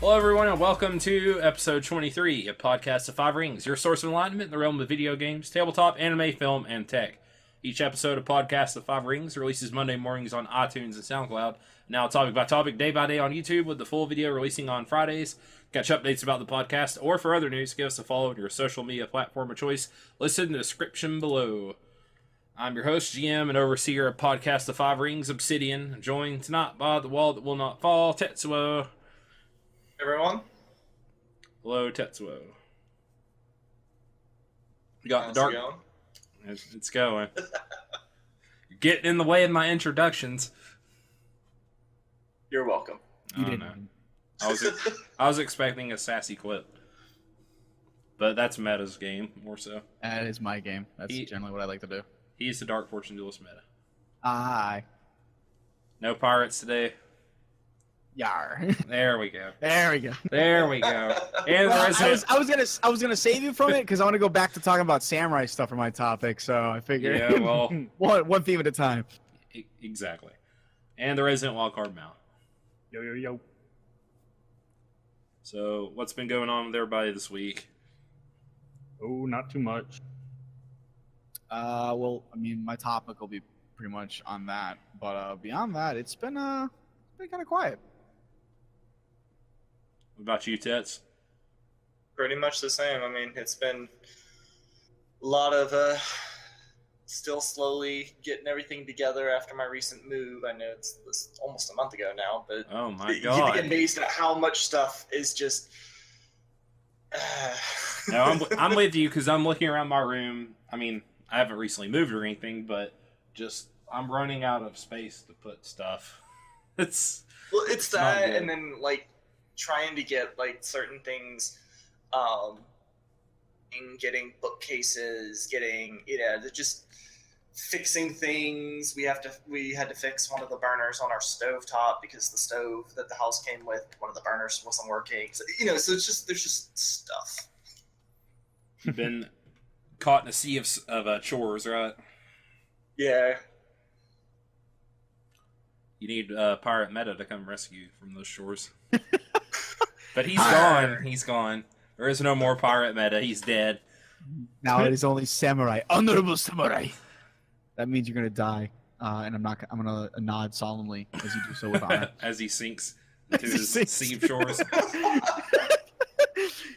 Hello, everyone, and welcome to episode 23, a podcast of Five Rings, your source of enlightenment in the realm of video games, tabletop, anime, film, and tech. Each episode of Podcast of Five Rings releases Monday mornings on iTunes and Soundcloud, now topic by topic, day by day on YouTube, with the full video releasing on Fridays. Catch updates about the podcast, or for other news, give us a follow on your social media platform of choice, listed in the description below. I'm your host, GM, and overseer of Podcast of Five Rings, Obsidian, joined tonight by the wall that will not fall, Tetsuo. Everyone? Hello, Tetsuo. You got How's the dark. it going? It's going. You're getting in the way of my introductions. You're welcome. I don't know. I was expecting a sassy clip, but that's Meta's game more so. That is my game. That's generally what I like to do. He's the Dark Fortune Duelist meta. Aye. No pirates today. Yar. There we go. There we go. There we go. And well, I was gonna save you from it because I want to go back to talking about samurai stuff for my topic. So I figured. Yeah, well, one theme at a time. Exactly. And the Resident Wildcard Mount. Yo. So, what's been going on with everybody this week? Oh, not too much. Well, I mean, my topic will be pretty much on that, but beyond that, it's been kind of quiet. What about you, Tets? Pretty much the same. I mean, it's been a lot of still slowly getting everything together after my recent move. I know it's almost a month ago now, but Oh my you god. get amazed at how much stuff is just... No, I'm with you because I'm looking around my room. I mean, I haven't recently moved or anything, but just I'm running out of space to put stuff. It's that, and then like trying to get like certain things, getting bookcases, getting just fixing things. We had to fix one of the burners on our stovetop because the stove that the house came with, one of the burners wasn't working. So so there's just stuff. You've been caught in a sea of chores, right? Yeah. You need Pirate Meta to come rescue you from those shores. But he's gone. He's gone. There is no more Pirate Meta. He's dead. Now it is only samurai, honorable samurai. That means you're gonna die, and I'm gonna nod solemnly as you do so with honor. As he sinks into his sea of shores.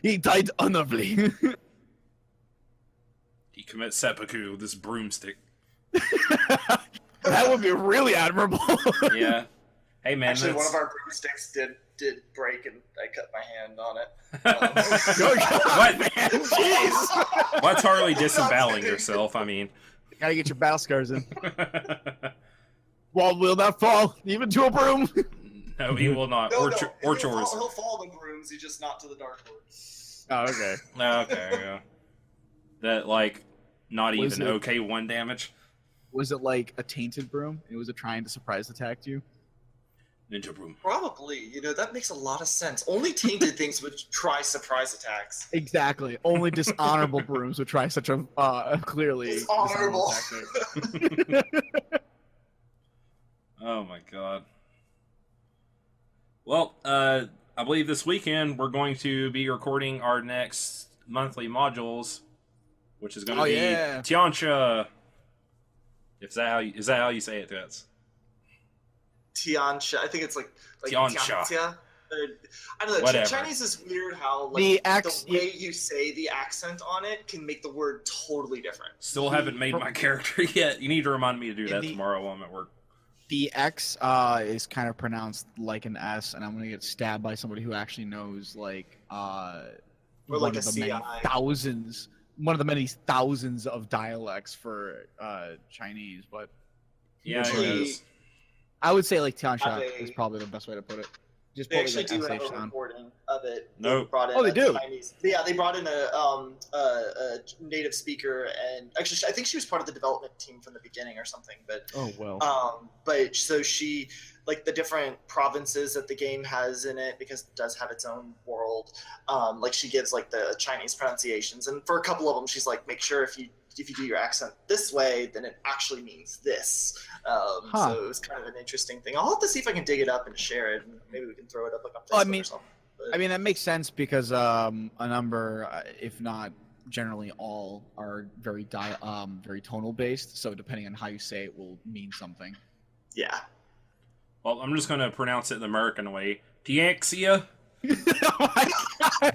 He died honorably. He commits seppuku with this broomstick. That would be really admirable. Yeah. Hey man, Actually, one of our broomsticks did break, and I cut my hand on it. What? Man, jeez. What's Harley disemboweling yourself? I mean, You gotta get your battle scars in. Wall will not fall, even to a broom. no, he will not. Or chores. He'll fall to brooms. He's just not to the Dark Lord. Oh, okay. Okay, yeah. That like not Was even it- okay 1 damage. Was it like a tainted broom? It was a trying to surprise attack you? Ninja broom. Probably. That makes a lot of sense. Only tainted things would try surprise attacks. Exactly. Only dishonorable brooms would try such a clearly Dishonorable. tactic. Oh my god. Well, I believe this weekend we're going to be recording our next monthly modules, which is going to be Tiancha. Is that how you say it, Tets? Tiancha. I think it's like Tiancha. Tiancha. I don't know. Whatever. Chinese is weird how The the way you say the accent on it can make the word totally different. Still haven't made my character yet. You need to remind me to do that tomorrow while I'm at work. The X is kind of pronounced like an S, and I'm gonna get stabbed by somebody who actually knows like Or one like a of the many CI. one of the many thousands of dialects for Chinese, but Yeah, Usually- it is. I would say like Tiansha They- is probably the best way to put it. Just They put actually like do have SH a sound. recording of it. Nope. They brought in Oh, they a do? Chinese. Yeah, they brought in a native speaker, and actually, I think she was part of the development team from the beginning or something. But Oh well. but so she like the different provinces that the game has in it, because it does have its own world. Like she gives like the Chinese pronunciations, and for a couple of them, she's like, make sure if you do your accent this way, then it actually means this. So it was kind of an interesting thing. I'll have to see if I can dig it up and share it, and maybe we can throw it up like on Facebook or something. I mean, that makes sense because a number, if not generally all, are very very tonal based. So depending on how you say it, will mean something. Yeah. Well, I'm just gonna pronounce it the American way. Tianxia. Oh my God.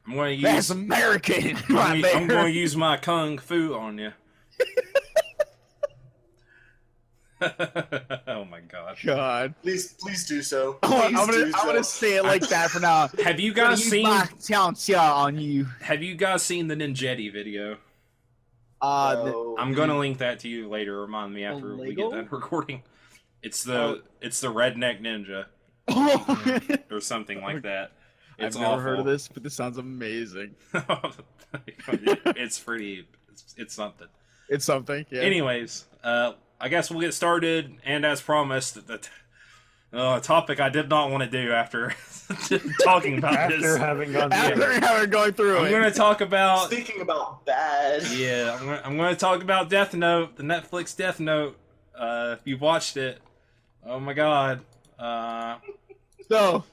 I'm gonna use. That's American. I'm gonna use my kung fu on you. Oh my god. God. Please do so. I'm Please gonna say it like that for now. Have you guys seen? On you. Have you guys seen the Ninjetti video? No. I'm gonna link that to you later. Remind me after we get done recording. It's the redneck ninja or something like that. It's I've never awful. heard of this, but this sounds amazing. It's pretty. It's something. It's something. Yeah. Anyways, I guess we'll get started. And as promised, the topic I did not want to do after talking about this. After having gone through I'm it. going to talk about. Speaking about bad. Yeah, I'm going to talk about Deathnote, the Netflix Deathnote. If you've watched it, oh my god. So,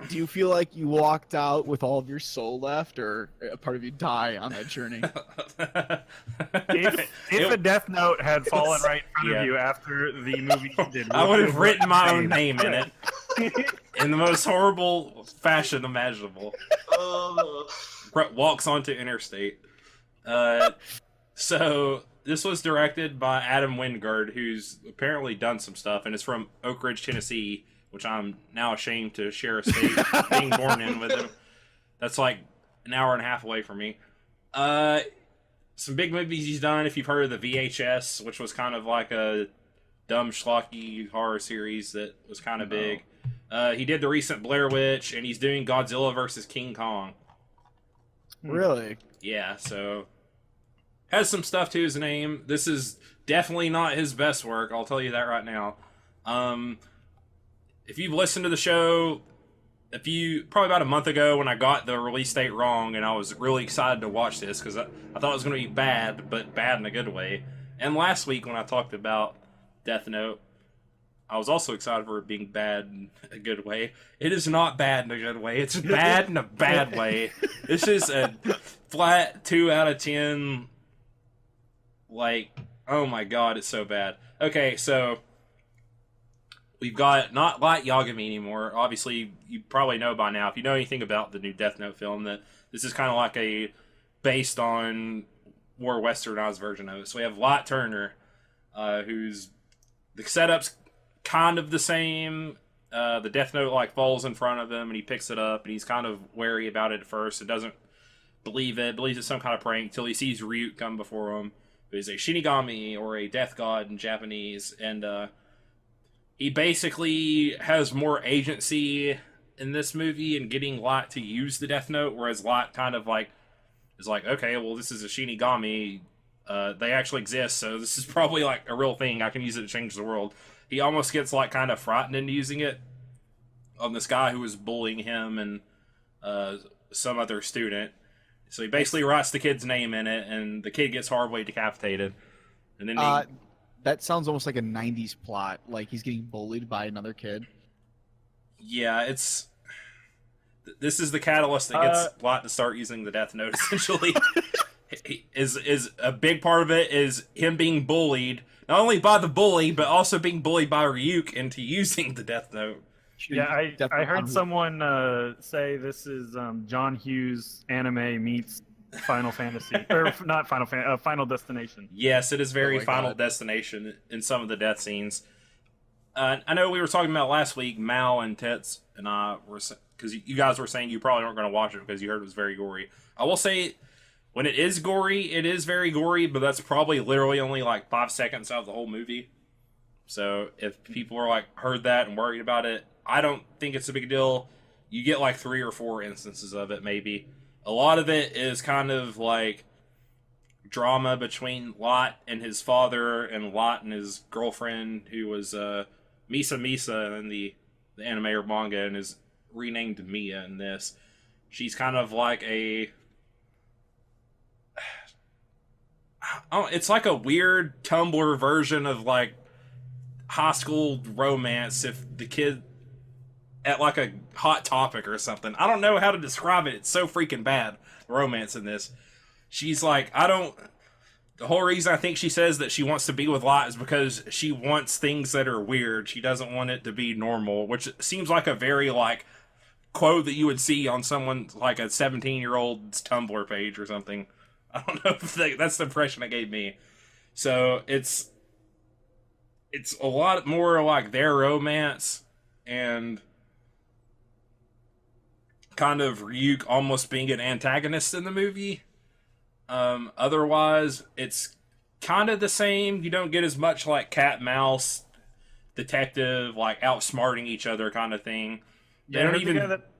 do you feel like you walked out with all of your soul left, or a part of you die on that journey? If a Death Note had fallen right in front of you after the movie you did, I would have written my own name in it. In the most horrible fashion imaginable. Walks onto interstate. So this was directed by Adam Wingard, who's apparently done some stuff, and it's from Oak Ridge, Tennessee, which I'm now ashamed to share a state being born in with him. That's like an hour and a half away from me. Some big movies he's done, if you've heard of the VHS, which was kind of like a dumb schlocky horror series that was kind of big. He did the recent Blair Witch, and he's doing Godzilla vs. King Kong. Really? Yeah, so has some stuff to his name. This is definitely not his best work, I'll tell you that right now. If you've listened to the show, probably about a month ago when I got the release date wrong, and I was really excited to watch this because I thought it was going to be bad, but bad in a good way. And last week when I talked about Death Note, I was also excited for it being bad in a good way. It is not bad in a good way. It's bad in a bad way. This is a flat 2 out of 10. Like, oh my god, it's so bad. Okay, so we've got not Light Yagami anymore. Obviously, you probably know by now, if you know anything about the new Death Note film, that this is kind of like a based on more westernized version of it. So we have Light Turner, who's the setup's kind of the same. The Death Note like falls in front of him, and he picks it up, and he's kind of wary about it at first. It doesn't believes it's some kind of prank till he sees Ryuk come before him, who is a Shinigami or a death god in Japanese, and he basically has more agency in this movie in getting Light to use the Death Note, whereas Light kind of like is like, okay, well, this is a Shinigami. They actually exist, so this is probably like a real thing. I can use it to change the world. He almost gets like kind of frightened into using it on this guy who was bullying him and some other student. So he basically writes the kid's name in it, and the kid gets horribly decapitated. And then that sounds almost like a 90s plot. Like he's getting bullied by another kid. Yeah, this is the catalyst that gets Lot to start using the Death Note, essentially. is a big part of it is him being bullied, not only by the bully, but also being bullied by Ryuk into using the Death Note. Yeah, I heard someone say this is John Hughes anime meets Final Fantasy, or not Final Fantasy, Final Destination. Yes, it is very Final God. Destination in some of the death scenes. I know we were talking about last week, Mal and Tets and I were, because you guys were saying you probably weren't going to watch it because you heard it was very gory. I will say, when it is gory, it is very gory, but that's probably literally only like 5 seconds out of the whole movie. So if people are like heard that and worried about it, I don't think it's a big deal. You get like 3 or 4 instances of it, maybe. A lot of it is kind of like drama between Lot and his father, and Lot and his girlfriend, who was Misa Misa in the anime or manga, and is renamed Mia in this. She's kind of like it's like a weird Tumblr version of like high school romance. If the kid at like a hot topic or something. I don't know how to describe it. It's so freaking bad, the romance in this. She's like, the whole reason I think she says that she wants to be with Light is because she wants things that are weird. She doesn't want it to be normal, which seems like a very like quote that you would see on someone like a 17-year-old's Tumblr page or something. I don't know if that's the impression it gave me. So it's a lot more like their romance and kind of Ryuk almost being an antagonist in the movie. Otherwise, it's kind of the same. You don't get as much like cat mouse detective like outsmarting each other kind of thing. They don't even. The guy that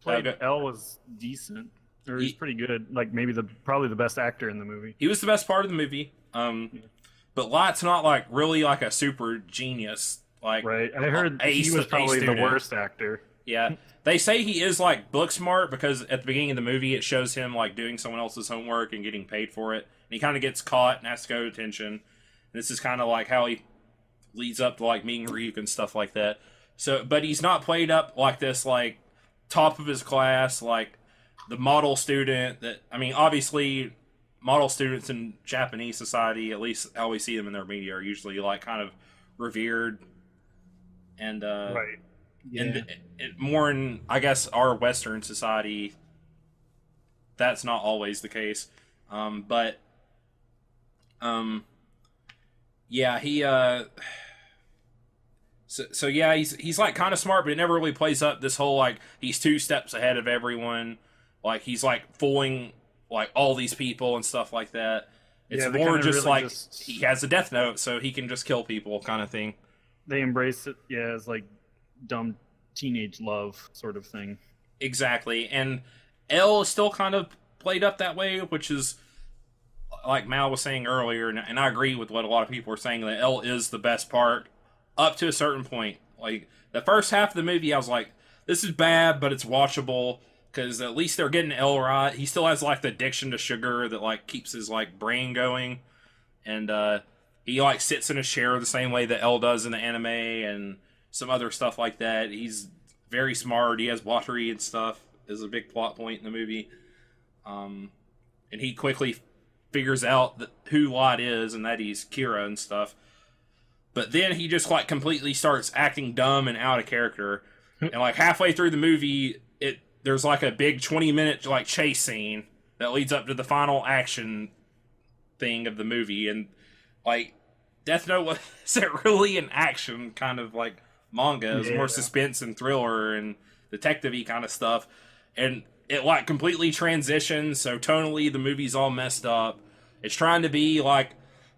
played L was decent, or he's pretty good. Like maybe probably the best actor in the movie. He was the best part of the movie. But Light's not like really like a super genius. Like right, I heard he was probably the worst actor. Yeah, they say he is like book smart because at the beginning of the movie it shows him like doing someone else's homework and getting paid for it, and he kind of gets caught and has to go to detention. And this is kind of like how he leads up to like meeting Ryuk and stuff like that. So, but he's not played up like this like top of his class, like the model student that, I mean, obviously model students in Japanese society, at least how we see them in their media, are usually like kind of revered and right. Yeah. And more in, I guess, our Western society, that's not always the case. Yeah, he So yeah, he's like kind of smart, but it never really plays up this whole like he's 2 steps ahead of everyone, like he's like fooling like all these people and stuff like that. It's more just really like he has a Deathnote, so he can just kill people kind of thing. They embrace it, yeah, as like dumb teenage love sort of thing. Exactly, and L is still kind of played up that way, which is like Mal was saying earlier, and I agree with what a lot of people are saying, that L is the best part up to a certain point. Like the first half of the movie, I was like, this is bad, but it's watchable because at least they're getting L right. He still has like the addiction to sugar that like keeps his like brain going, and he like sits in a chair the same way that L does in the anime and some other stuff like that. He's very smart. He has watery and stuff. Is a big plot point in the movie. And he quickly figures out who Light is and that he's Kira and stuff. But then he just like completely starts acting dumb and out of character. And like halfway through the movie, there's like a big 20-minute like chase scene that leads up to the final action thing of the movie. And like Deathnote wasn't really an action kind of like manga. It was more suspense and thriller and detective-y kind of stuff. And it like completely transitions, so tonally the movie's all messed up. It's trying to be like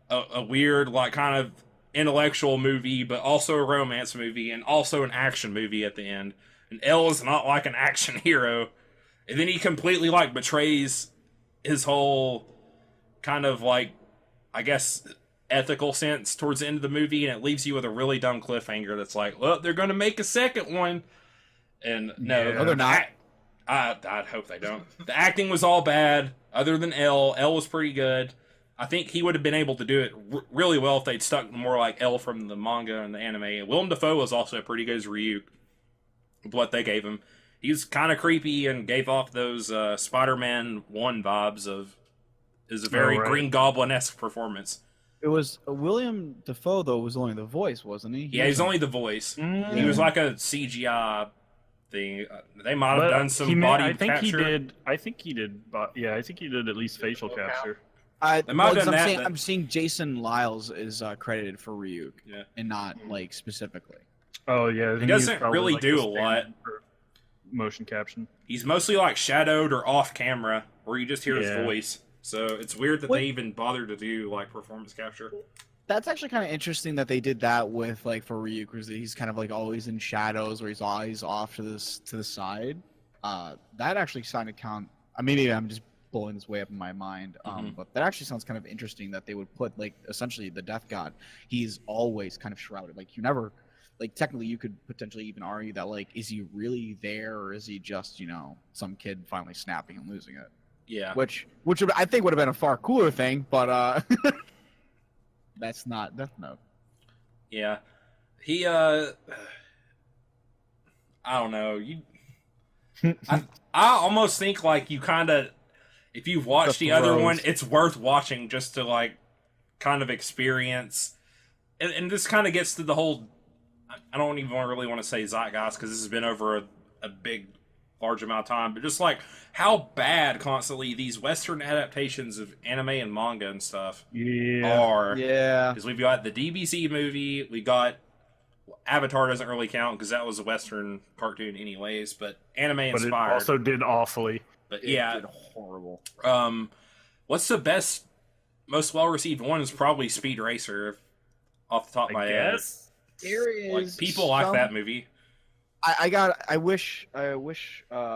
a weird like kind of intellectual movie, but also a romance movie and also an action movie at the end. And L is not like an action hero. And then he completely like betrays his whole kind of like, I guess, ethical sense towards the end of the movie, and it leaves you with a really dumb cliffhanger that's like, well, they're going to make a second one. And no, they're not. I'd hope they don't. The acting was all bad, other than L. L was pretty good. I think he would have been able to do it really well if they'd stuck more like L from the manga and the anime. Willem Dafoe was also pretty good as Ryuk, with what they gave him. He was kind of creepy and gave off those Spider-Man 1 vibes of is a very Green Goblin-esque performance. It was William Dafoe, though, was only the voice, wasn't he? Yeah, he's only the voice. Mm-hmm. He was like a CGI thing. They might have done some body capture. I think he did at least facial capture. I'm seeing Jason Lyles is credited for Ryuk, and not like specifically. Oh yeah, he doesn't really do a lot. Motion caption. He's mostly like shadowed or off camera, where you just hear his voice. So it's weird that they even bothered to do like performance capture. That's actually kind of interesting that they did that with like for Ryuk, because he's kind of like always in shadows, or he's always off to the side. That actually kind of count. Maybe I'm just blowing this way up in my mind, but that actually sounds kind of interesting that they would put like essentially the Death God. He's always kind of shrouded. Like you never, like technically you could potentially even argue that like is he really there, or is he just some kid finally snapping and losing it? Yeah. Which I think would have been a far cooler thing, but that's not Deathnote. Yeah. He I don't know. I almost think like you kind of, if you've watched the other one, it's worth watching just to like kind of experience. And this kind of gets to the whole. I don't even really want to say zeitgeist because this has been over a big, large amount of time, but just like how bad constantly these Western adaptations of anime and manga and stuff are. Yeah. Because we've got the DBZ movie, we got Avatar doesn't really count because that was a Western cartoon anyways, but anime inspired. But it also did awfully. But yeah, it did horrible. What's the best, most well received one is probably Speed Racer, off the top of my head. There is like people like that movie. I wish.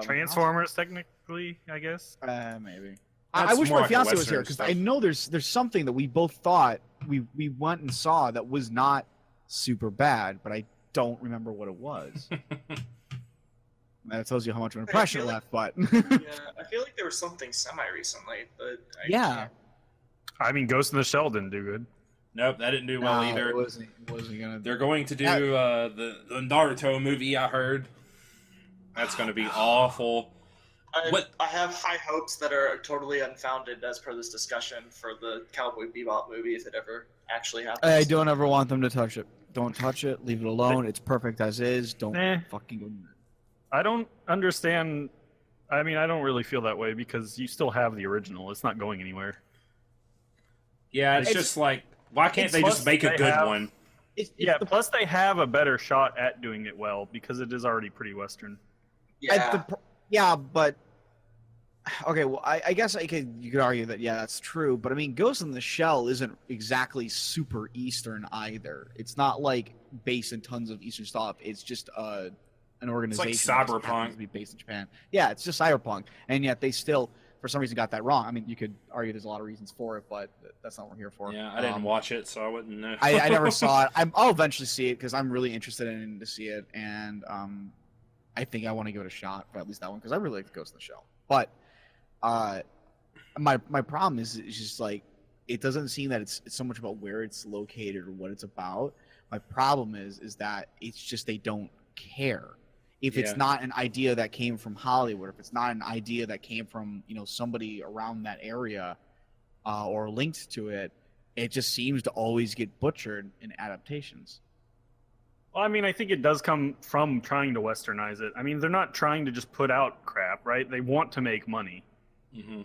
Transformers, technically, I guess. Maybe. That's I wish more my like fiance was Western here because stuff. I know there's something that we both thought we went and saw that was not super bad, but I don't remember what it was. That tells you how much of an impression it left. But Yeah, I feel like there was something semi-recently, but yeah, I mean, Ghost in the Shell didn't do good. Nope, that didn't do well no, either. It wasn't gonna. They're going to do the Naruto movie, I heard. That's going to be awful. I have high hopes that are totally unfounded as per this discussion for the Cowboy Bebop movie if it ever actually happens. I don't ever want them to touch it. Don't touch it. Leave it alone. It's perfect as is. Don't fucking go near it. I don't understand. I mean, I don't really feel that way because you still have the original. It's not going anywhere. Yeah, it's just like, why can't they just make a good one? Plus they have a better shot at doing it well because it is already pretty Western. Yeah. But okay. Well, I guess you could argue that that's true. But I mean, Ghost in the Shell isn't exactly super Eastern either. It's not like based in tons of Eastern stuff. It's just an organization. It's like that just happens Cyberpunk. to be based in Japan. Yeah, it's just Cyberpunk, and yet they still, for some reason, got that wrong. I mean, you could argue there's a lot of reasons for it, but that's not what we're here for. Yeah, I didn't watch it, so I wouldn't know. I never saw it. I'll eventually see it because I'm really interested in to see it, and I think I want to give it a shot for at least that one because I really like Ghost in the Shell. But my problem is just like it doesn't seem that it's so much about where it's located or what it's about. My problem is that it's just they don't care. If it's not an idea that came from Hollywood, if it's not an idea that came from somebody around that area or linked to it, it just seems to always get butchered in adaptations. Well, I mean, I think it does come from trying to Westernize it. I mean, they're not trying to just put out crap, right? They want to make money. Mm-hmm.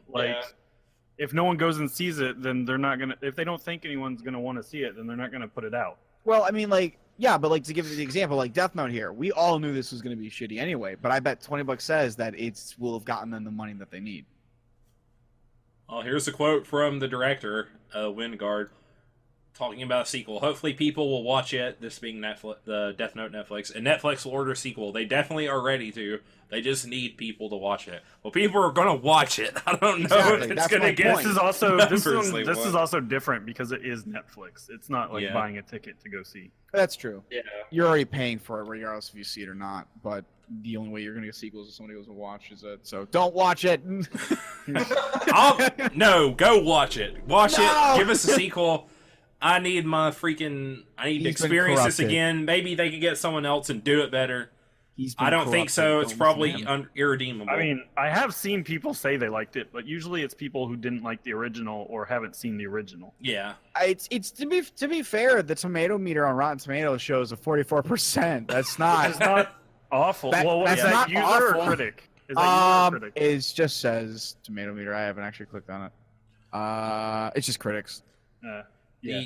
If no one goes and sees it, then they're not gonna. If they don't think anyone's gonna want to see it, then they're not gonna put it out. Well, I mean, but to give you the example, like Deathnote here, we all knew this was going to be shitty anyway. But I bet $20 says that it will have gotten them the money that they need. Well, here's a quote from the director, Wingard, talking about a sequel. Hopefully people will watch it, this being Netflix, the Deathnote Netflix, and Netflix will order a sequel. They definitely are ready to. They just need people to watch it. Well, people are going to watch it. I don't know if it's going to get. This is also this is also different because it is Netflix. It's not like buying a ticket to go see. That's true. Yeah. You're already paying for it regardless if you see it or not. But the only way you're going to get sequels is somebody goes and watches it. So don't watch it. No, go watch it. Watch it. Give us a sequel. I need to experience this again. Maybe they could get someone else and do it better. I don't think so. It's probably irredeemable. I mean, I have seen people say they liked it, but usually it's people who didn't like the original or haven't seen the original. Yeah. It's to be fair, the tomato meter on Rotten Tomatoes shows a 44%. That's not awful. That's is that not user awful. or critic? Is that user or critic? It just says tomato meter. I haven't actually clicked on it. It's just critics. Yeah.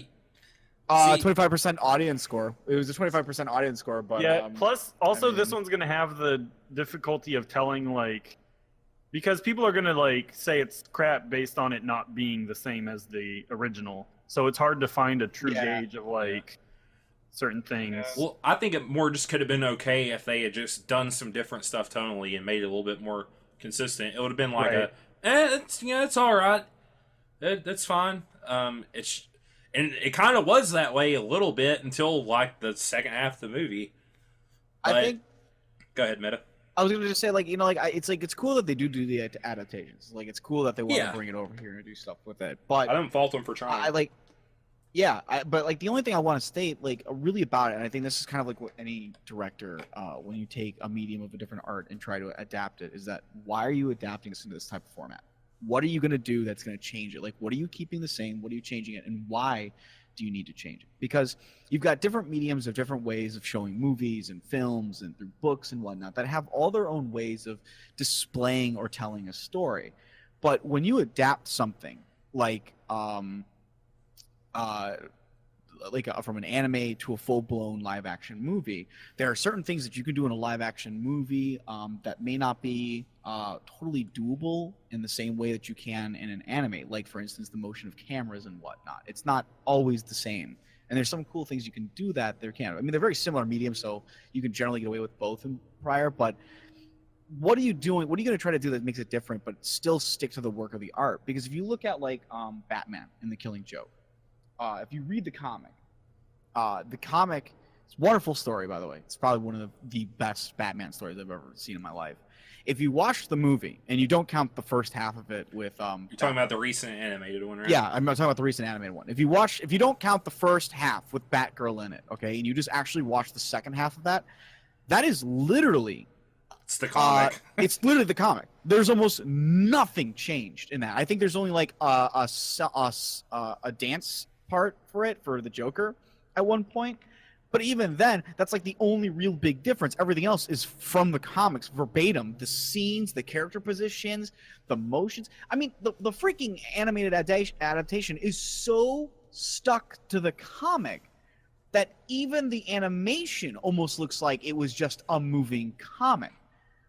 25% audience score. It was a 25% audience score, but plus also this one's gonna have the difficulty of telling because people are gonna say it's crap based on it not being the same as the original. So it's hard to find a true gauge of certain things. Well, I think it more just could have been okay if they had just done some different stuff tonally and made it a little bit more consistent. It would have been like it's all right. That's fine. And it kind of was that way a little bit until the second half of the movie. But, I think. Go ahead, Meta. I was gonna just say it's cool that they do the adaptations. It's cool that they want to bring it over here and do stuff with it. But I don't fault them for trying. Yeah, but like the only thing I want to state, like really about it, and I think this is kind of like what any director, when you take a medium of a different art and try to adapt it, is that why are you adapting this into this type of format? What are you going to do that's going to change it? Like, what are you keeping the same? What are you changing it? And why do you need to change it? Because you've got different mediums of different ways of showing movies and films and through books and whatnot that have all their own ways of displaying or telling a story. But when you adapt something like from an anime to a full-blown live-action movie, there are certain things that you can do in a live-action movie that may not be totally doable in the same way that you can in an anime. Like, for instance, the motion of cameras and whatnot. It's not always the same. And there's some cool things you can do that there can't. I mean, they're very similar mediums, so you can generally get away with both in prior, but what are you doing? What are you going to try to do that makes it different, but still stick to the work of the art? Because if you look at, like, Batman and the Killing Joke, if you read the comic, it's a wonderful story, by the way. It's probably one of the best Batman stories I've ever seen in my life. If you watch the movie and you don't count the first half of it with you're talking about the recent animated one, right? Yeah, I'm talking about the recent animated one. If you don't count the first half with Batgirl in it, okay, and you just actually watch the second half of that, that is literally it's the comic. It's literally the comic. There's almost nothing changed in that. I think there's only like a dance part for the Joker at one point. But even then, that's like the only real big difference. Everything else is from the comics verbatim. The scenes, the character positions, the motions. I mean, the freaking animated adaptation is so stuck to the comic that even the animation almost looks like it was just a moving comic,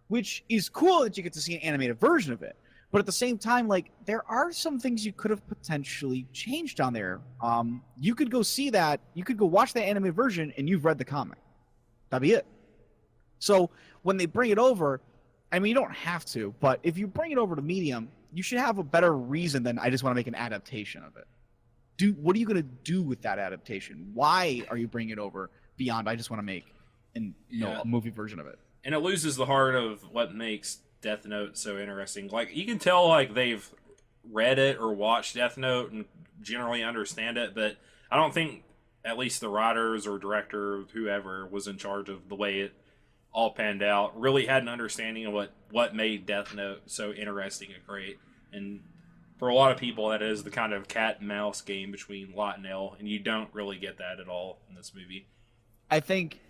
which is cool that you get to see an animated version of it. But at the same time, like, there are some things you could have potentially changed on there. You could go see that. You could go watch that animated version, and you've read the comic. That'd be it. So when they bring it over, I mean, you don't have to, but if you bring it over to Medium, you should have a better reason than I just want to make an adaptation of it. What are you going to do with that adaptation? Why are you bringing it over beyond I just want to make a movie version of it? And it loses the heart of what makes Deathnote so interesting. Like, you can tell, like, they've read it or watched Deathnote and generally understand it, but I don't think at least the writers or director, whoever was in charge of the way it all panned out, really had an understanding of what made Deathnote so interesting and great. And for a lot of people, that is the kind of cat and mouse game between Lot and L, and you don't really get that at all in this movie. I think,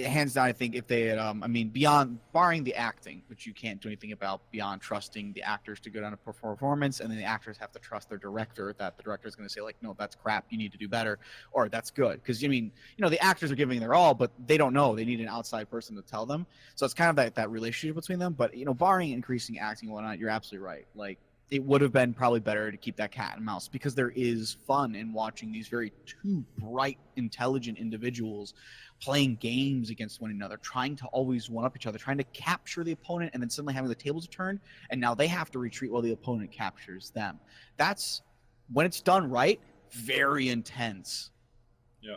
hands down, I think if they had, beyond, barring the acting, which you can't do anything about beyond trusting the actors to go down a performance, and then the actors have to trust their director, that the director is going to say, like, no, that's crap, you need to do better, or that's good. Because, the actors are giving their all, but they don't know. They need an outside person to tell them. So it's kind of that relationship between them. But, barring increasing acting and whatnot, you're absolutely right. Like, it would have been probably better to keep that cat and mouse, because there is fun in watching these two bright, intelligent individuals playing games against one another, trying to always one-up each other, trying to capture the opponent, and then suddenly having the tables turned, and now they have to retreat while the opponent captures them. That's, when it's done right, very intense. Yeah.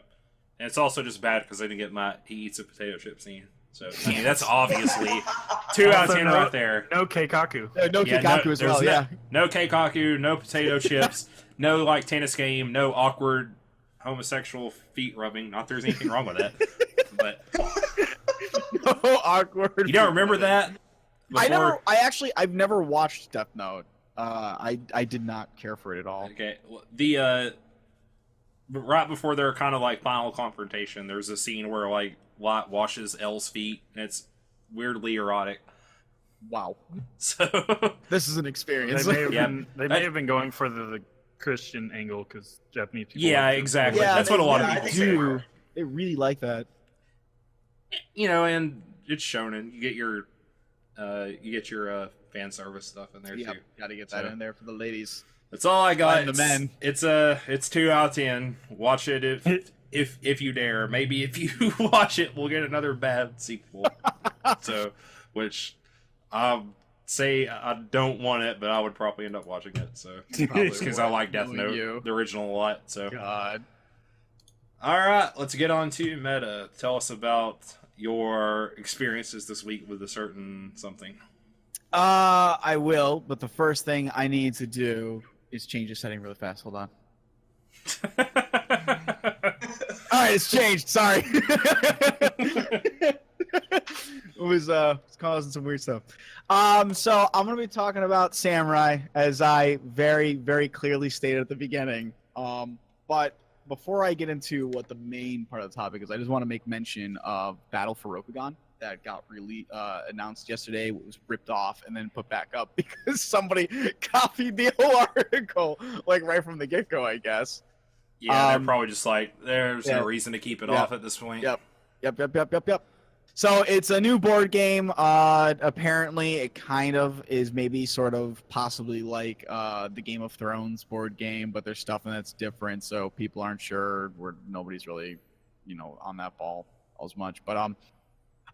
And it's also just bad because I didn't get he eats a potato chip scene. So, that's obviously 2 out of 10 right there. No Keikaku. No Keikaku as well, yeah. No Keikaku, no potato chips, no, like, tennis game, no awkward homosexual feet rubbing. Not there's anything wrong with that. But no awkward. You don't remember that? Before? I've never watched Deathnote. I did not care for it at all. Okay. Right before their kind of like final confrontation, there's a scene where like Lot washes L's feet, and it's weirdly erotic. Wow. So this is an experience. They may have been going for the Christian angle because Japanese people. Yeah, exactly. Yeah, that's what a lot of people do. They really like that. And it's shonen. You get your fan service stuff in there too. Gotta get that in there for the ladies. That's all I got. And the men. It's 2 out of 10. Watch it if you dare. Maybe if you watch it, we'll get another bad sequel. Which say I don't want it, but I would probably end up watching it. So because I like Deathnote, the original, a lot. So God. All right, let's get on to meta. Tell us about your experiences this week with a certain something. I will, but the first thing I need to do is change the setting really fast. Hold on. All right, it's changed. Sorry. It was causing some weird stuff. So I'm gonna be talking about Samurai, as I very, very clearly stated at the beginning. But before I get into what the main part of the topic is, I just want to make mention of Battle for Rokugan that got announced yesterday. It was ripped off and then put back up because somebody copied the whole article, like right from the get-go, I guess. Yeah, they're probably just like, there's no reason to keep it off at this point. Yep. So it's a new board game. Apparently, it kind of is maybe sort of possibly like the Game of Thrones board game, but there's stuff in that's different, so people aren't sure. Nobody's really, on that ball as much. But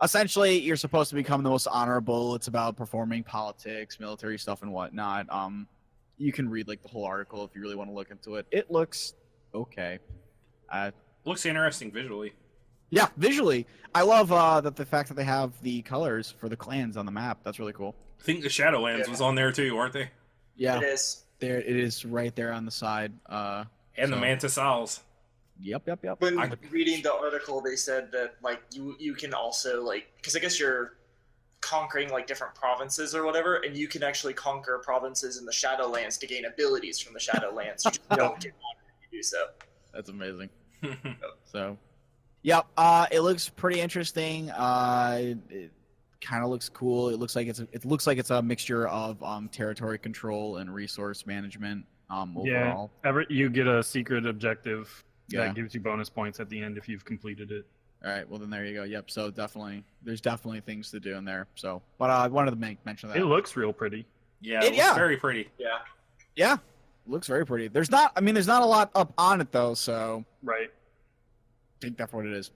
essentially, you're supposed to become the most honorable. It's about performing politics, military stuff, and whatnot. You can read like the whole article if you really want to look into it. It looks okay. Looks interesting visually. Yeah, visually, I love the fact that they have the colors for the clans on the map. That's really cool. I think the Shadowlands was on there too, weren't they? Yeah, It is. There, it is right there on the side. And the Mantis Isles. Yep. When reading the article, they said that like you can also because I guess you're conquering like different provinces or whatever, and you can actually conquer provinces in the Shadowlands to gain abilities from the Shadowlands. You just don't get honored if you do so. That's amazing. So, yep. It looks pretty interesting. It kind of looks cool. It looks like it's a mixture of territory control and resource management. Overall. Yeah. You get a secret objective Yeah. that gives you bonus points at the end if you've completed it. All right. Well, then there you go. Yep. So there's definitely things to do in there. So, but I wanted to mention that. It looks real pretty. Yeah, it looks very pretty. Yeah. Looks very pretty. There's not a lot up on it though. So Right. I think that's what it is.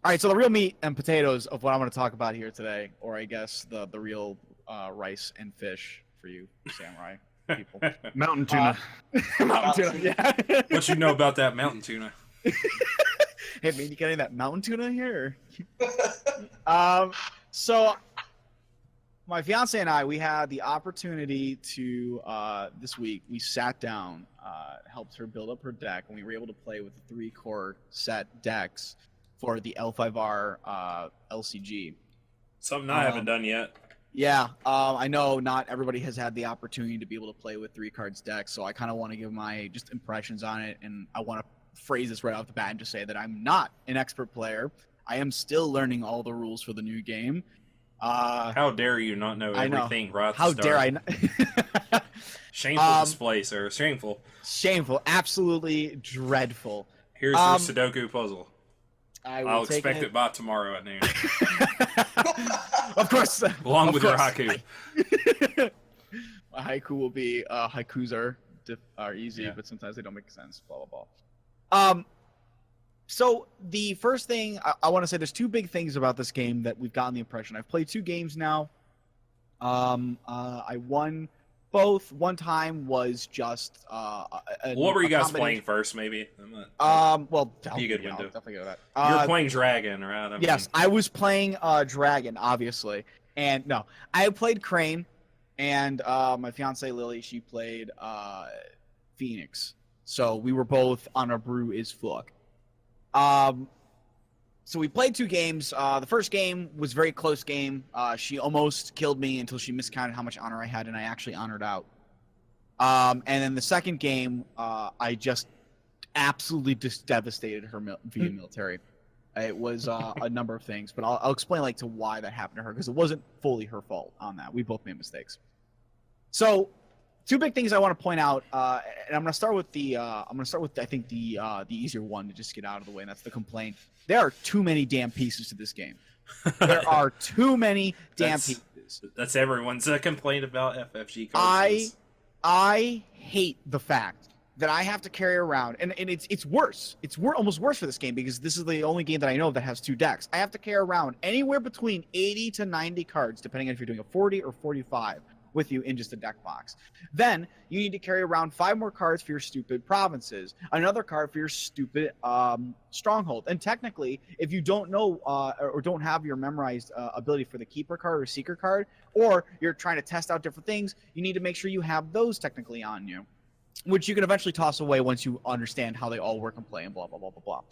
All right. So the real meat and potatoes of what I'm going to talk about here today, or I guess the real rice and fish for you samurai people. Mountain tuna. Mountain tuna. Yeah. What you know about that mountain tuna? Hey man, you got any of that mountain tuna here? So my fiance and I, we had the opportunity to this week. We sat down, helped her build up her deck, and we were able to play with the 3-core set decks for the L5R LCG. Something I haven't done yet. Yeah, I know not everybody has had the opportunity to be able to play with 3 cards decks, so I kind of want to give my just impressions on it, and I want to phrase this right off the bat and just say that I'm not an expert player. I am still learning all the rules for the new game. How dare you not know everything right at the How start? dare I? Shameful display, sir. Shameful. Shameful. Absolutely dreadful. Here's your Sudoku puzzle. I'll expect it by tomorrow at noon. Of course. Along with your haiku. A haiku will be haikus are easy, but sometimes they don't make sense. Blah blah blah. So the first thing I want to say, there's 2 big things about this game that we've gotten the impression. I've played 2 games now. I won both. One time was just what were you guys playing first? Maybe. Well, be a good window. I'll definitely go with that. You're playing Dragon, right? Yes, I was playing Dragon, obviously, and no, I played Crane, and my fiance Lily, she played Phoenix. So we were both on a brew is fuck. So we played 2 games. The first game was a very close game. She almost killed me until she miscounted how much honor I had, and I actually honored out. And then the second game, I just absolutely just devastated her via military. It was a number of things, but I'll explain to why that happened to her, because it wasn't fully her fault on that. We both made mistakes. So 2 big things I want to point out, and I'm going to start with I think the easier one to just get out of the way, and that's the complaint. There are too many damn pieces to this game. There are too many damn pieces. That's everyone's complaint about FFG cards. I hate the fact that I have to carry around, and it's worse. It's almost worse for this game, because this is the only game that I know that has 2 decks. I have to carry around anywhere between 80 to 90 cards, depending on if you're doing a 40 or 45. With you in just a deck box. Then you need to carry around 5 more cards for your stupid provinces, another card for your stupid stronghold. And technically, if you don't know or don't have your memorized ability for the keeper card or seeker card, or you're trying to test out different things, you need to make sure you have those technically on you, which you can eventually toss away once you understand how they all work and play and blah blah blah blah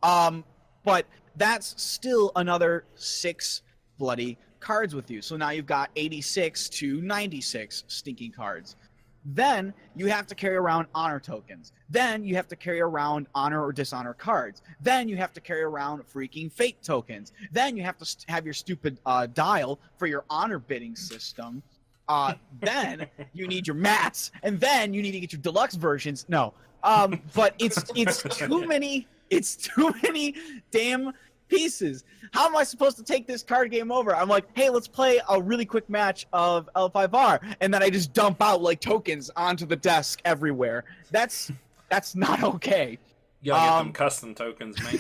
But that's still another 6 bloody cards with you. So now you've got 86 to 96 stinking cards. Then you have to carry around honor tokens. Then you have to carry around honor or dishonor cards. Then you have to carry around freaking fate tokens. Then you have to have your stupid dial for your honor bidding system. Then you need your mats, and then you need to get your deluxe versions. No, but it's too many. It's too many damn pieces. How am I supposed to take this card game over? I'm like, hey, let's play a really quick match of L5R, and then I just dump out like tokens onto the desk everywhere. That's not okay. You gotta get them custom tokens, man.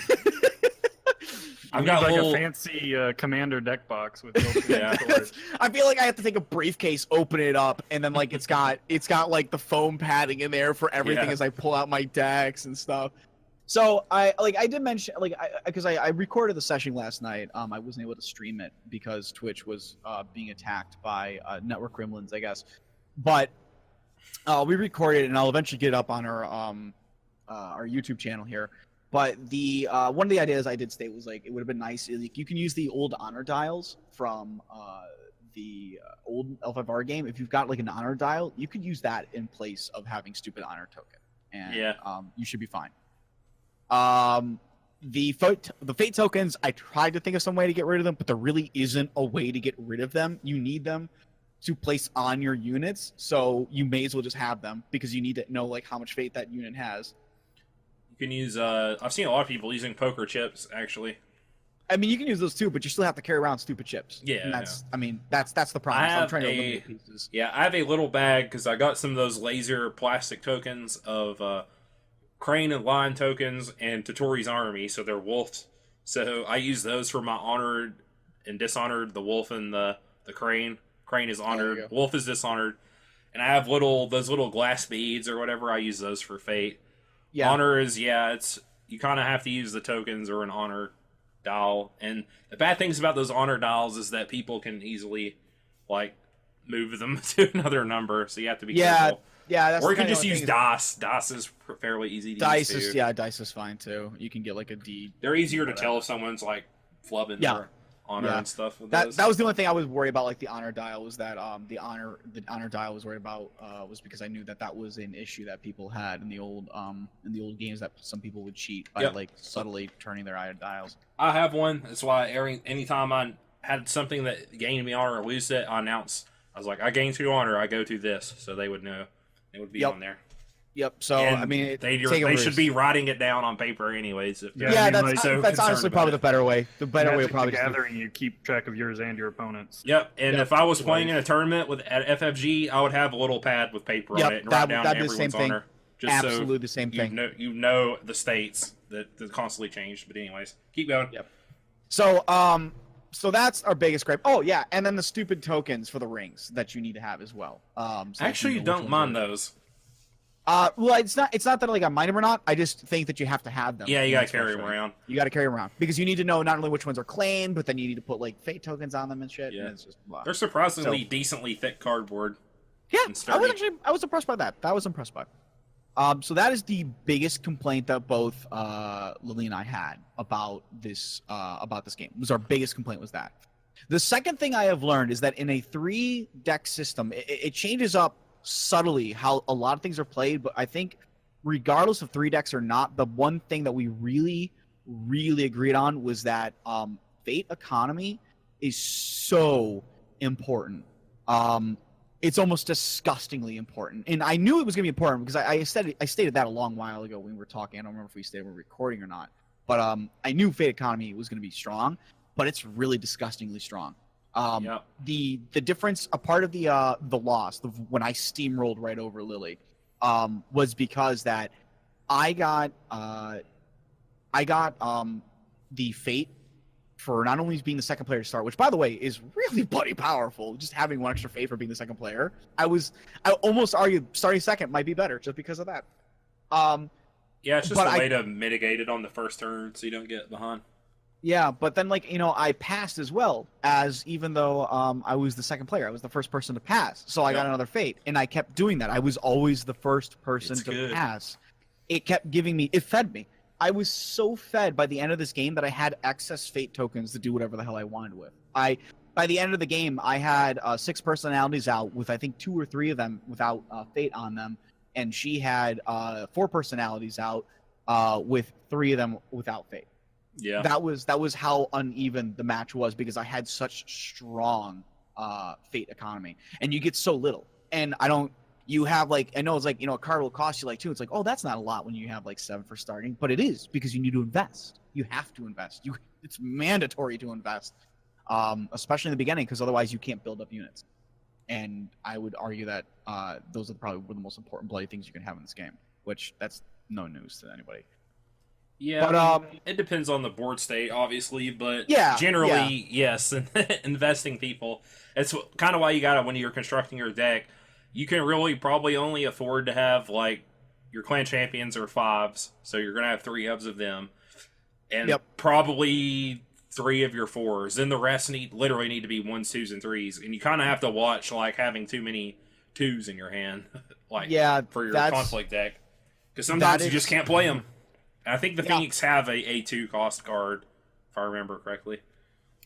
I've got like a fancy commander deck box with storage. I feel like I have to take a briefcase, open it up, and then like it's got like the foam padding in there for everything as I pull out my decks and stuff. So I did mention because I recorded the session last night. I wasn't able to stream it because Twitch was being attacked by network gremlins, I guess. But we recorded it, and I'll eventually get it up on our YouTube channel here. But the one of the ideas I did state was like it would have been nice. Like, you can use the old honor dials from the old L5R game. If you've got like an honor dial, you could use that in place of having stupid honor token, and you should be fine. The fate tokens, I tried to think of some way to get rid of them, but there really isn't a way to get rid of them. You need them to place on your units, so you may as well just have them because you need to know like how much fate that unit has. You can use I've seen a lot of people using poker chips, actually. I mean, you can use those too, but you still have to carry around stupid chips. Yeah, and that's the problem. I'm trying to eliminate pieces. Yeah, I have a little bag because I got some of those laser plastic tokens of Crane and Lion tokens and Totori's army, so they're wolfed. So I use those for my honored and dishonored. The wolf and the crane. Crane is honored. Wolf is dishonored. And I have those little glass beads or whatever. I use those for fate. Yeah. Honor is it's you kind of have to use the tokens or an honor dial. And the bad things about those honor dials is that people can easily like move them to another number, so you have to be careful. Yeah, that's or you can just use DOS. DOS is fairly easy to use too. DICE is fine too. You can get like a D. They're easier to tell if someone's like flubbing their honor and stuff. With those. That was the only thing I was worried about, like the honor dial, was that the honor dial was worried about was because I knew that was an issue that people had in the old games, that some people would cheat by like subtly turning their honor dials. I have one. That's why anytime I had something that gained me honor or lose it, I announced. I was like, I gained 2 honor. I go to this, so they would know. It would be on there. Yep. So I mean, they should be writing it down on paper, anyways. If that's honestly probably the better way. The better way probably. Gathering, you keep track of yours and your opponents. Yep. And if I was playing in a tournament at FFG, I would have a little pad with paper on it and write down everyone's honor. Just absolutely the same thing. You know the states that constantly change. But anyways, keep going. Yep. So that's our biggest gripe. Oh yeah, and then the stupid tokens for the rings that you need to have as well. So actually, you don't mind those. Well, it's not that like I mind them or not. I just think that you have to have them. Yeah, you gotta carry them around. You gotta carry them around because you need to know not only which ones are claimed, but then you need to put like fate tokens on them and shit. Yeah, and it's just blah. They're surprisingly decently thick cardboard. Yeah, I was impressed by that. I was impressed by. So that is the biggest complaint that both Lily and I had about this game. Was our biggest complaint was that. The second thing I have learned is that in a 3-deck system, it changes up subtly how a lot of things are played. But I think, regardless of 3 decks or not, the one thing that we really, really agreed on was that fate economy is so important. It's almost disgustingly important. And I knew it was going to be important because I stated that a long while ago when we were talking. I don't remember if we stated we were recording or not. But I knew fate economy was going to be strong, but it's really disgustingly strong. The difference, a part of the loss, when I steamrolled right over Lily, was because that I got the fate for not only being the second player to start, which by the way is really bloody powerful, just having 1 extra fate for being the second player. I almost argued starting second might be better just because of that. Yeah, it's just a way to mitigate it on the first turn so you don't get behind. Yeah, but then I passed as well, as even though I was the second player, I was the first person to pass, so I got another fate, and I kept doing that. I was always the first person to pass. It kept giving me, it fed me. I was so fed by the end of this game that I had excess fate tokens to do whatever the hell I wanted with. By the end of the game, I had 6 personalities out with I think 2 or 3 of them without fate on them, and she had 4 personalities out with 3 of them without fate. Yeah, that was how uneven the match was because I had such strong fate economy, and you get so little. And you have like, I know it's like, a card will cost you like 2. It's like, oh, that's not a lot when you have like 7 for starting, but it is because you need to invest. You have to invest. It's mandatory to invest, especially in the beginning, because otherwise you can't build up units. And I would argue that those are probably the most important bloody things you can have in this game, which that's no news to anybody. Yeah, but I mean, it depends on the board state, obviously, but generally, yes, investing people. It's kind of why you gotta, when you're constructing your deck, you can really probably only afford to have, like, your clan champions are 5s, so you're gonna have 3 hubs of them, and probably 3 of your 4s. Then the rest literally need to be 1s, 2s, and 3s, and you kind of have to watch, like, having too many 2s in your hand, like, for your conflict deck, because sometimes you just can't play them. I think the Phoenix have a 2 cost card, if I remember correctly.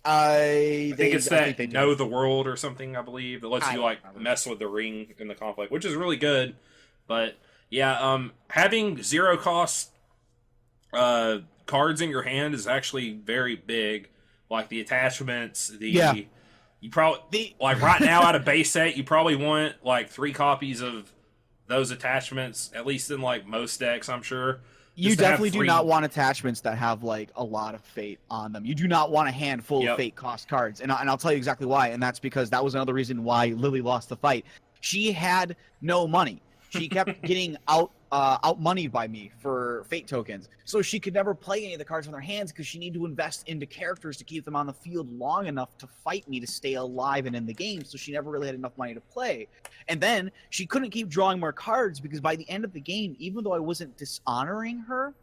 I think it's that Know the World or something, I believe, that lets you like mess with the ring in the conflict, which is really good. But yeah, having 0 cost cards in your hand is actually very big. Like the attachments, you probably like right now out of base set, you probably want like 3 copies of those attachments, at least in like most decks, I'm sure. You definitely do not want attachments that have like a lot of fate on them. You do not want a handful of fate cost cards, and I'll tell you exactly why. And that's because that was another reason why Lily lost the fight. She had no money. She kept getting out-moneyed by me for fate tokens, so she could never play any of the cards from their hands because she needed to invest into characters to keep them on the field long enough to fight me to stay alive and in the game. So she never really had enough money to play. And then she couldn't keep drawing more cards because by the end of the game, even though I wasn't dishonoring her,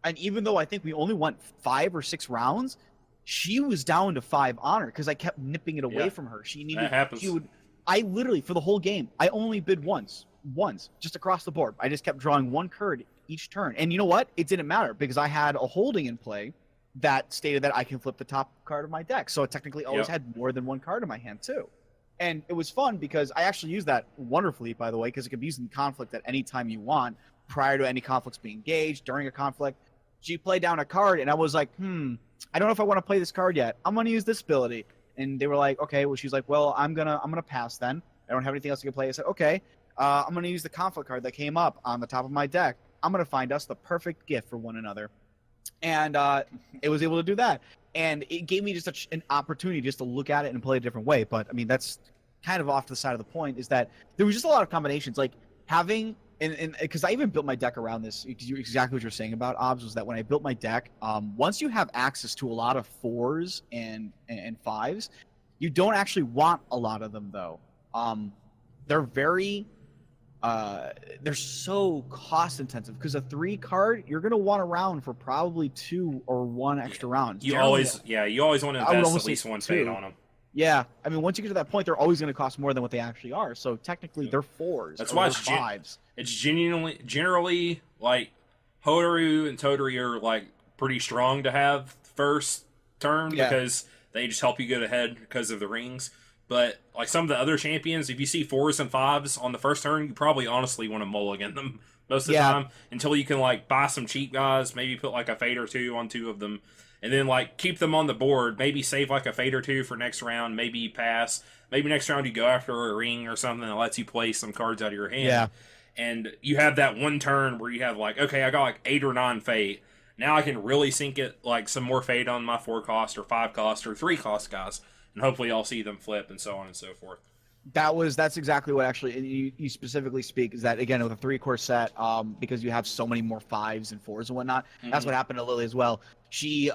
and even though I think we only went 5 or 6 rounds, she was down to 5 honor because I kept nipping it away from her. She needed. That happens. I literally, for the whole game, I only bid once, just across the board. I just kept drawing 1 card each turn. And you know what? It didn't matter because I had a holding in play that stated that I can flip the top card of my deck. So I technically always had more than 1 card in my hand too. And it was fun because I actually used that wonderfully, by the way, because it could be used in conflict at any time you want, prior to any conflicts being engaged, during a conflict. She played down a card, and I was like, I don't know if I want to play this card yet. I'm going to use this ability. And they were like, okay. Well, she's like, well, I'm gonna pass then. I don't have anything else to play. I said, okay. I'm going to use the conflict card that came up on the top of my deck. I'm going to find us the perfect gift for one another. And it was able to do that. And it gave me just such an opportunity just to look at it and play a different way. But, I mean, that's kind of off to the side of the point, is that there was just a lot of combinations. Like, having – and because I even built my deck around this, exactly what you're saying about, Obs, was that when I built my deck, once you have access to a lot of 4s and 5s, you don't actually want a lot of them, though. They're very – they're so cost intensive because a 3 card you're going to want a round for probably 2 or 1 extra round. You always want to invest at least 1 fate on them. Yeah, I mean, once you get to that point, they're always going to cost more than what they actually are. So technically, they're 4s. That's why it's 5s. It's generally like Hotaru and Toturi are like pretty strong to have first turn because they just help you get ahead because of the rings. But like some of the other champions, if you see 4s and 5s on the first turn, you probably honestly want to mulligan them most of the time until you can like buy some cheap guys, maybe put like a fate or 2 on 2 of them, and then like keep them on the board. Maybe save like a fate or 2 for next round. Maybe pass. Maybe next round you go after a ring or something that lets you play some cards out of your hand. Yeah. And you have that one turn where you have like, okay, I got like 8 or 9 fate. Now I can really sink it like some more fate on my 4 cost or 5 cost or 3 cost guys. And hopefully I'll see them flip and so on and so forth. That's exactly what actually you specifically speak, is that again with a 3-core set, because you have so many more 5s and 4s and whatnot. That's what happened to Lily as well. She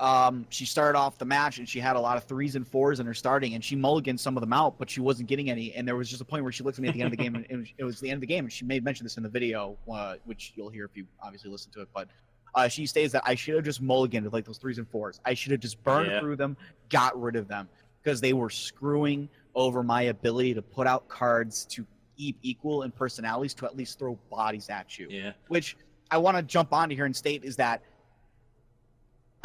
started off the match and she had a lot of 3s and 4s in her starting, and she mulliganed some of them out, but she wasn't getting any. And there was just a point where she looked at me at the end of the game, and it was the end of the game, and she made mention this in the video, which you'll hear if you obviously listen to it. But she states that I should have just mulliganed with like those 3s and 4s. I should have just burned through them, got rid of them, because they were screwing over my ability to put out cards to equal in personalities to at least throw bodies at you. Yeah. Which I want to jump onto here and state is that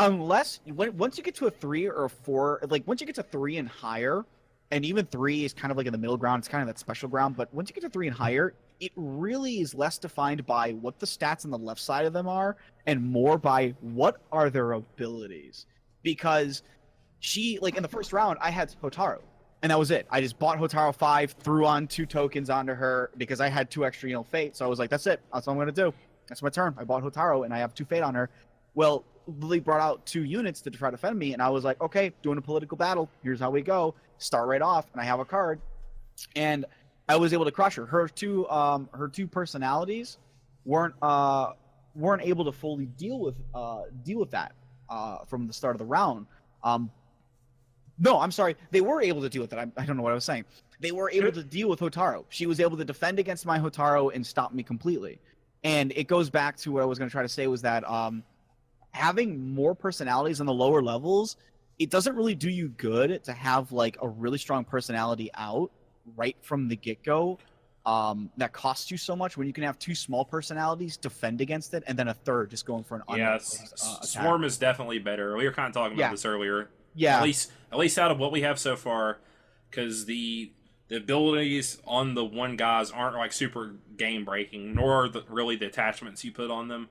unless once you get to a 3 or a 4, like once you get to 3 and higher, and even 3 is kind of like in the middle ground, it's kind of that special ground, but once you get to 3 and higher, it really is less defined by what the stats on the left side of them are and more by what are their abilities. Because she, like in the first round, I had Hotaru, and that was it. I just bought Hotaru 5, threw on 2 tokens onto her because I had 2 extra, fate, so I was like, that's it. That's what I'm going to do. That's my turn. I bought Hotaru, and I have 2 fate on her. Well, Lily brought out 2 units to try to defend me, and I was like, okay, doing a political battle. Here's how we go. Start right off, and I have a card. And I was able to crush her. Her two personalities weren't able to fully deal with that from the start of the round. No, I'm sorry. They were able to deal with it. I don't know what I was saying. They were able to deal with Hotaru. She was able to defend against my Hotaru and stop me completely. And it goes back to what I was going to try to say was that having more personalities on the lower levels, it doesn't really do you good to have like a really strong personality out right from the get-go that costs you so much when you can have 2 small personalities defend against it and then a third just going for an Swarm is definitely better. We were kind of talking about this earlier. Yeah. At least out of what we have so far, because the abilities on the one guys aren't like super game breaking, nor are really the attachments you put on them.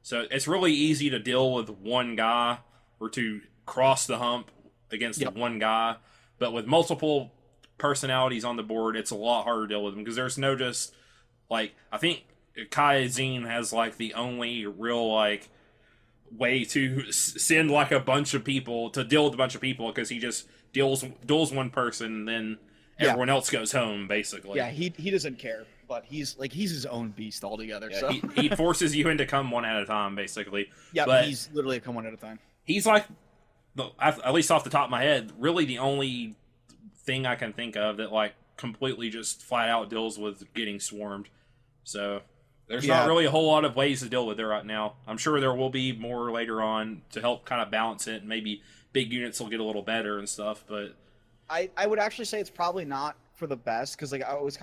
So it's really easy to deal with one guy or to cross the hump against the one guy. But with multiple personalities on the board, it's a lot harder to deal with them because there's no just like I think Kai Zine has like the only real like way to send like a bunch of people to deal with a bunch of people because he just duels one person and then everyone else goes home basically. Yeah, he doesn't care, but he's his own beast altogether. Yeah, so he forces you into come one at a time basically. Yeah, but he's literally a come one at a time. He's like, at least off the top of my head, really the only thing I can think of that like completely just flat out deals with getting swarmed. So there's not really a whole lot of ways to deal with it right now. I'm sure there will be more later on to help kind of balance it, and maybe big units will get a little better and stuff. But I would actually say it's probably not for the best because like I was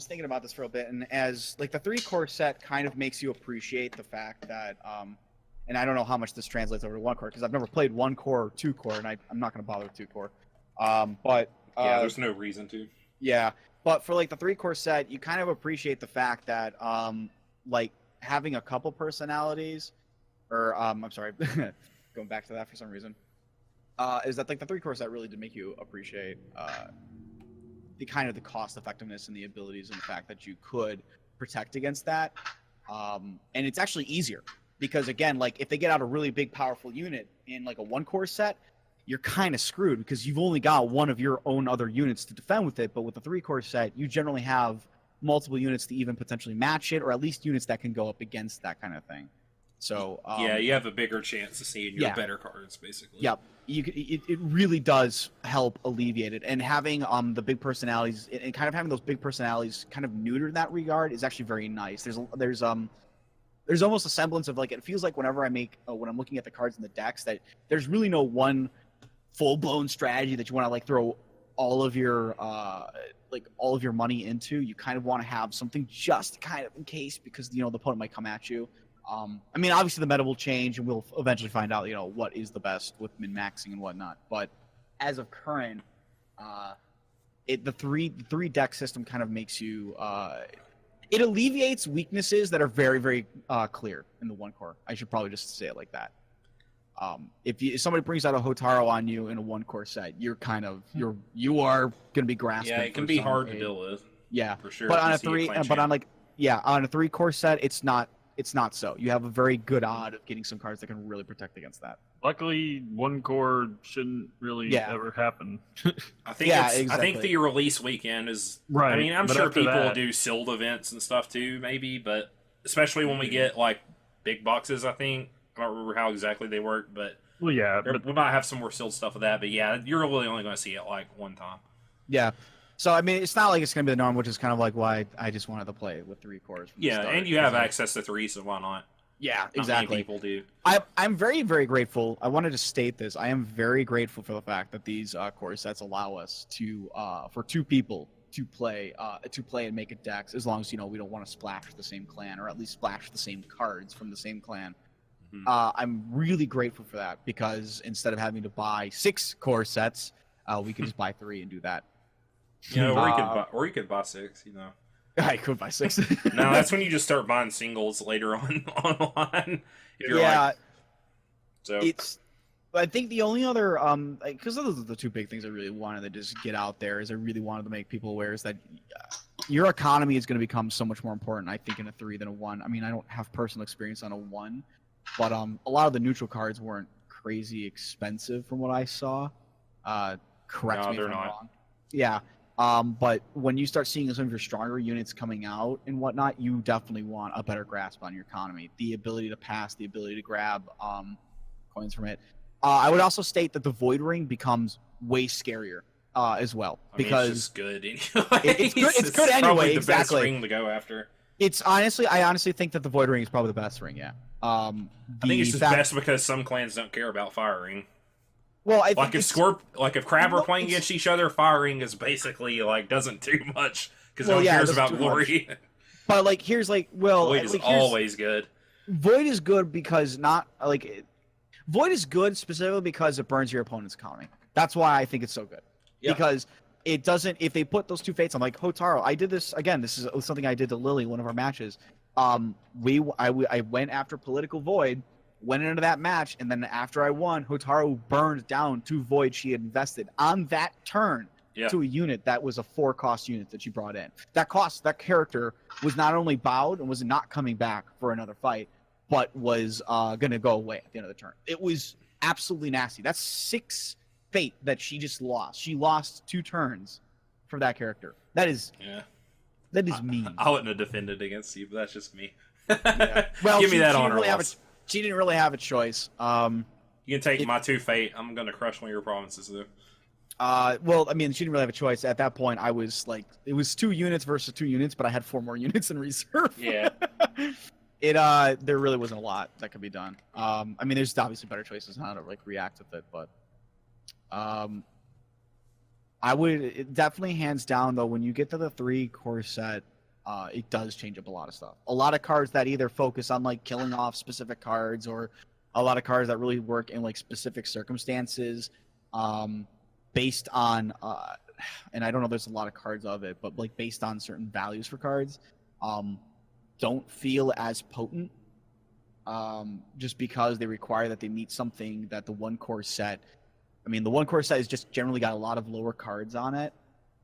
thinking about this for a bit, and as like the 3-core set kind of makes you appreciate the fact that and I don't know how much this translates over to 1-core because I've never played 1-core or 2-core, and I'm not going to bother with 2-core. But there's no reason to. Yeah, but for like the 3-core set, you kind of appreciate the fact that like having a couple personalities, or I'm sorry, going back to that for some reason, is that like the 3-core set really did make you appreciate the kind of the cost effectiveness and the abilities and the fact that you could protect against that, and it's actually easier because again, like if they get out a really big powerful unit in like a 1-core set, you're kind of screwed because you've only got one of your own other units to defend with it. But with the 3-core set, you generally have multiple units to even potentially match it, or at least units that can go up against that kind of thing. So you have a bigger chance to see in your better cards, basically. Yep, it really does help alleviate it, and having the big personalities and kind of having those big personalities kind of neuter in that regard is actually very nice. There's almost a semblance of like it feels like whenever when I'm looking at the cards in the decks that there's really no one full-blown strategy that you want to like throw all of your money into. You kind of want to have something just kind of in case because the opponent might come at you. I mean, obviously the meta will change and we'll eventually find out what is the best with min-maxing and whatnot. But as of current, the three deck system kind of makes you it alleviates weaknesses that are very very clear in the 1-core. I should probably just say it like that. If somebody brings out a Hotaru on you in a 1-core set, you are going to be grasping. Yeah, it can be hard to deal with. Yeah, for sure. But on a 3-core set, it's not so. You have a very good odd of getting some cards that can really protect against that. Luckily, 1-core shouldn't really ever happen. I think exactly. I think the release weekend is right. I mean, I'm sure people do sealed events and stuff too, maybe, but especially when we get like big boxes, I think. I don't remember how exactly they work, but we might have some more sealed stuff with that. But yeah, you're really only going to see it like one time. Yeah. So I mean, it's not like it's going to be the norm, which is kind of like why I just wanted to play with 3 cores. Yeah, and you have access to 3, so why not? Yeah, Not exactly. many people do. I'm very very grateful. I wanted to state this. I am very grateful for the fact that these core sets allow us to for 2 people to play and make a decks as long as we don't want to splash the same clan or at least splash the same cards from the same clan. I'm really grateful for that because instead of having to buy 6 core sets, we could just buy 3 and do that. Or you could buy 6. I could buy 6. No, that's when you just start buying singles later on online. If you're it's. I think the only other, because those are the 2 big things I really wanted to just get out there, is I really wanted to make people aware is that your economy is going to become so much more important, I think, in a 3 than a 1. I mean, I don't have personal experience on a 1, but a lot of the neutral cards weren't crazy expensive from what I saw. Correct me if I'm wrong. Yeah. But when you start seeing some of your stronger units coming out and whatnot, you definitely want a better grasp on your economy. The ability to pass, the ability to grab coins from it. I would also state that the Void Ring becomes way scarier as well because it's just good anyway. It's good anyway. The exactly. best ring to go after. I honestly think that the Void Ring is probably the best ring. Yeah. I think it's just best because some clans don't care about Fire Ring. Well, I think if Crab are playing against each other, Fire Ring is basically doesn't do much because no one cares about glory. But Void is always good. Void is good because Void is good specifically because it burns your opponent's economy. That's why I think it's so good. Yep. Because it doesn't. If they put those 2 fates, I'm like Hotaru. I did this again. This is something I did to Lily, one of our matches. I went after Political Void, went into that match, and then after I won, Hotaru burned down 2 voids she had invested on that turn to a unit that was a 4-cost unit that she brought in. That character was not only bowed and was not coming back for another fight, but was going to go away at the end of the turn. It was absolutely nasty. That's 6 fate that she just lost. She lost 2 turns for that character. That is mean. I wouldn't have defended against you, but that's just me. Well, give me that honor loss. She didn't really have a choice. You can take my 2 fate. I'm going to crush one of your provinces, though. Well, I mean, she didn't really have a choice. At that point, I was like, it was 2 units versus 2 units, but I had 4 more units in reserve. Yeah. There really wasn't a lot that could be done. I mean, there's obviously better choices on how to react with it, but I would definitely hands down though when you get to the 3 core set, it does change up a lot of stuff. A lot of cards that either focus on killing off specific cards, or a lot of cards that really work in specific circumstances, based on and I don't know, there's a lot of cards of it, but based on certain values for cards. Don't feel as potent just because they require that they meet something that the 1 core set. I mean, the 1 core set is just generally got a lot of lower cards on it,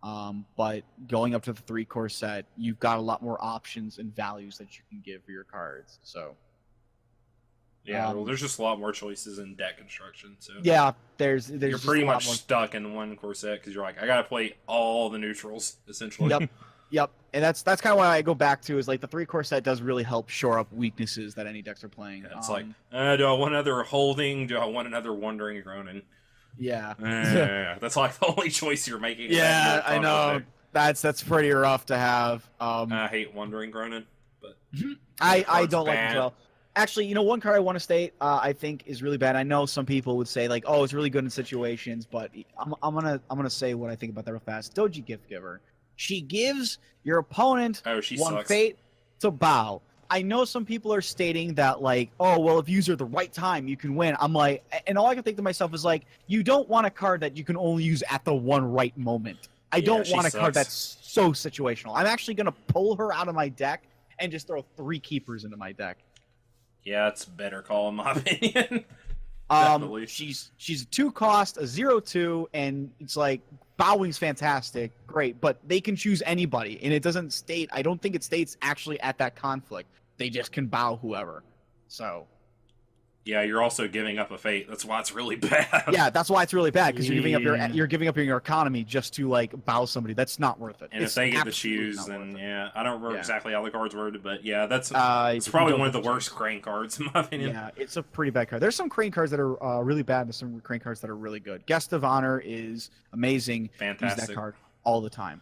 but going up to the 3 core set, you've got a lot more options and values that you can give for your cards. So yeah, well, there's just a lot more choices in deck construction. So yeah, there's you're pretty much stuck in 1 core set because you're like, I gotta play all the neutrals essentially. Yep, and that's kind of why I go back to is the 3 core set does really help shore up weaknesses that any decks are playing. Yeah, it's do I want another Holding? Do I want another Wandering Ronin? Yeah. That's the only choice you're making. Yeah, I know. That's pretty rough to have. I hate Wandering Ronin, but I don't like it as well. Actually, 1 card I want to state I think is really bad. I know some people would say oh, it's really good in situations, but I'm gonna say what I think about that real fast. Doji Gift Giver. She gives your opponent 1 sucks. fate to bow. I know some people are stating that oh, well, if you use her at the right time, you can win. I'm like, and all I can think to myself is you don't want a card that you can only use at the one right moment. I don't want a card that's so situational. I'm actually going to pull her out of my deck and just throw 3 keepers into my deck. Yeah, that's a better call in my opinion. She's a 2-cost, a 0/2, and it's bowing's fantastic, great, but they can choose anybody, and it doesn't state. I don't think it states actually at that conflict. They just can bow whoever. So. Yeah, you're also giving up a fate. That's why it's really bad. Yeah, that's why it's really bad because you're giving up your economy just to bow somebody. That's not worth it. And if they get to choose, then I don't remember exactly how the cards worded, but yeah, that's it's probably one of the worst Crane cards in my opinion. Yeah, it's a pretty bad card. There's some Crane cards that are really bad, and there's some Crane cards that are really good. Guest of Honor is amazing. Fantastic. Use that card all the time.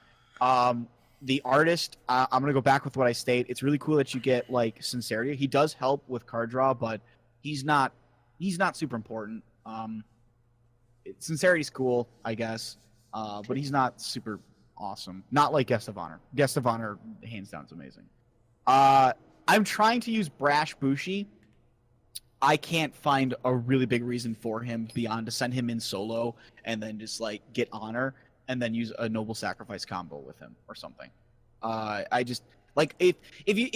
The artist, I'm gonna go back with what I state. It's really cool that you get Sincerity. He does help with card draw, but he's not super important. Sincerity's cool, I guess, but he's not super awesome. Not like Guest of Honor. Guest of Honor, hands down, is amazing. I'm trying to use Brash Bushi. I can't find a really big reason for him beyond to send him in solo and then just like get honor and then use a noble sacrifice combo with him or something. I just like if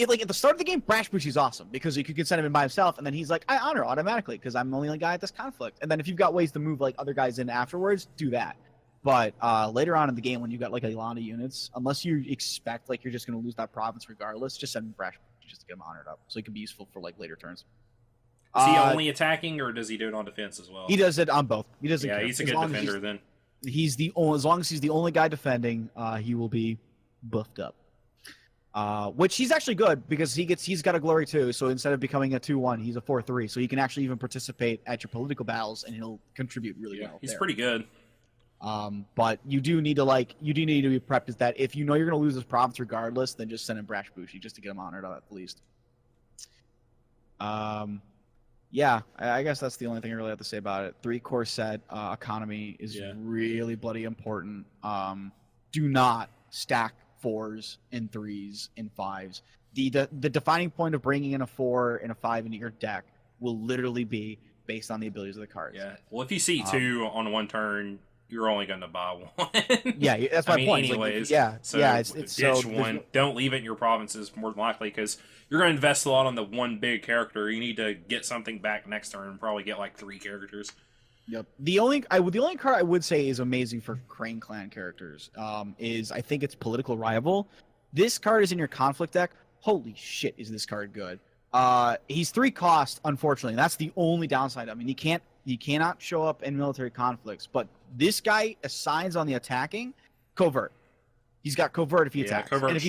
like at the start of the game, Brash Bushi's awesome because you could send him in by himself and then he's like, I honor automatically because I'm the only guy at this conflict. And then if you've got ways to move like other guys in afterwards, do that. But later on in the game when you've got like a lot of units, unless you expect like you're just gonna lose that province regardless, just send him Brash Bushi just to get him honored up so he can be useful for like later turns. Is he only attacking or does he do it on defense as well? He does it on both. He doesn't care. He's a good defender then. He's the only, as long as he's the only guy defending, he will be buffed up. Which he's actually good because he's got a glory too. So instead of becoming a 2-1, he's a 4-3. So he can actually even participate at your political battles, and he'll contribute really well. He's pretty good. But you do need to be prepped. Is that if you know you're going to lose this province regardless, then just send him Brash Bushi just to get him honored up at least. Yeah, I guess that's the only thing I really have to say about it. 3-core set economy is really bloody important. Do not stack 4s and 3s and 5s. The defining point of bringing in a 4 and a 5 into your deck will literally be based on the abilities of the cards. Yeah. Well, if you see 2 on one turn, you're only going to buy 1. Yeah, that's my point. Anyways, it's ditch one. Don't leave it in your provinces more than likely because you're going to invest a lot on the one big character. You need to get something back next turn and probably get like 3 characters. Yep. The only card I would say is amazing for Crane Clan characters is I think it's Political Rival. This card is in your conflict deck. Holy shit, is this card good? He's 3 cost, unfortunately. That's the only downside. I mean, he cannot show up in military conflicts, but this guy assigns on the attacking covert. He's got covert if he attacks. And if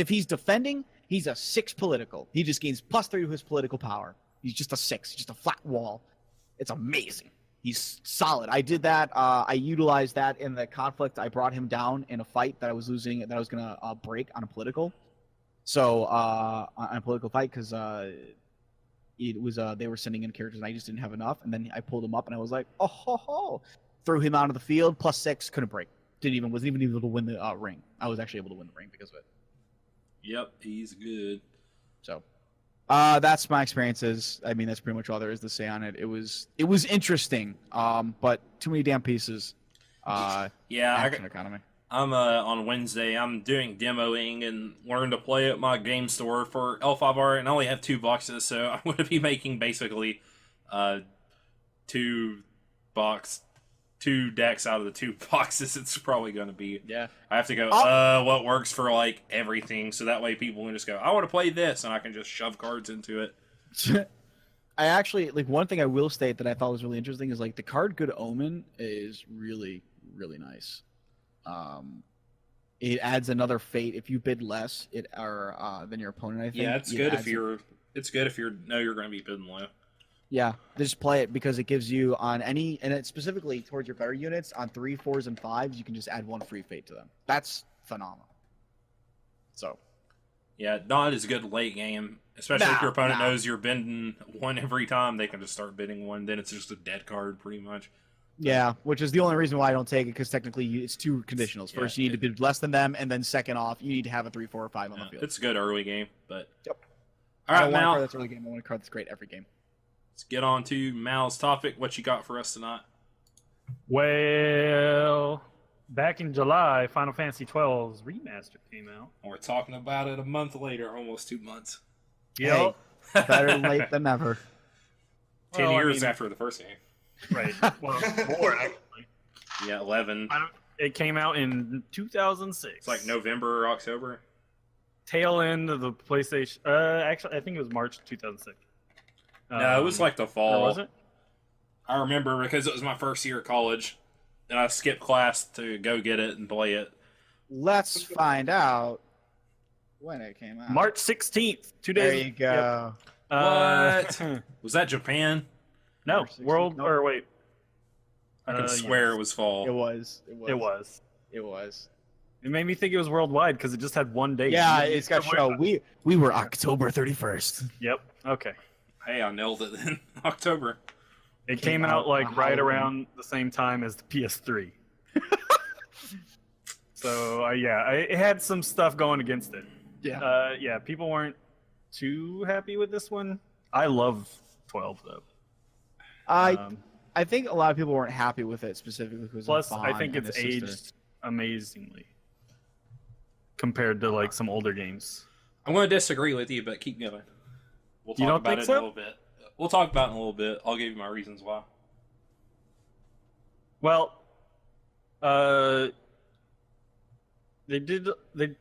he's defending, he's a 6 political. He just gains +3 to his political power. He's just a 6, just a flat wall. It's amazing. He's solid. I did that. I utilized that in the conflict. I brought him down in a fight that I was losing, that I was gonna break on a political. So on a political fight because it was they were sending in characters and I just didn't have enough. And then I pulled him up and I was like, oh ho ho, threw him out of the field. +6, couldn't break. Wasn't even able to win the ring. I was actually able to win the ring because of it. Yep, he's good. So. That's my experiences. I mean, that's pretty much all there is to say on it. It was interesting, but too many damn pieces. Action economy. I'm on Wednesday. I'm doing demoing and learn to play at my game store for L5R, and I only have 2 boxes, so I'm going to be making basically 2 decks out of the 2 boxes. It's probably going to be. Yeah. I have to go, what works for like everything, so that way people can just go, I want to play this, and I can just shove cards into it. I actually, like, one thing I will state that I thought was really interesting is, like, the card Good Omen is really, really nice. It adds another fate if you bid less than your opponent, I think. Yeah, it's good if you're going to be bidding low. Yeah, just play it because it gives you on any, and it's specifically towards your better units, on 3, 4s, and 5s, you can just add 1 free fate to them. That's phenomenal. So. Yeah, not as good late game, especially if your opponent knows you're bending 1 every time, they can just start bidding 1, then it's just a dead card pretty much. Yeah, which is the only reason why I don't take it, because technically it's 2 conditionals. First, you need to bid less than them, and then second off, you need to have a 3, 4, or 5 on the field. It's a good early game, but... Yep. All right, Mal. I want a card that's early game. I want a card that's great every game. Let's get on to Mal's topic. What you got for us tonight? Well, back in July, Final Fantasy XII's remaster came out. We're talking about it a month later, almost 2 months. Yep. Hey, better late than never. 10 years after the first game. Right. Well, more, actually. Yeah, 11. It came out in 2006. It's like November or October. Tail end of the PlayStation. Actually, I think it was March 2006. No, it was like the fall. Or was it? I remember because it was my first year of college, and I skipped class to go get it and play it. Let's find out when it came out. March 16th. 2 days. There you go. What? Was that Japan? No, World. Or wait. I can swear it was fall. It was. It made me think it was worldwide because it just had 1 date. Yeah, it's got show. We were October 31st. Yep. Okay. Hey, I nailed it then. October. It came out like right around the same time as the PS3. So it had some stuff going against it. Yeah. People weren't too happy with this one. I love 12 though. I think a lot of people weren't happy with it specifically because Plus, of I Bond think and it's his sister. aged amazingly compared to like some older games. I'm going to disagree with you, but keep going. We'll You talk don't about think it in so? a little bit. We'll talk about it in a little bit. I'll give you my reasons why. Well, they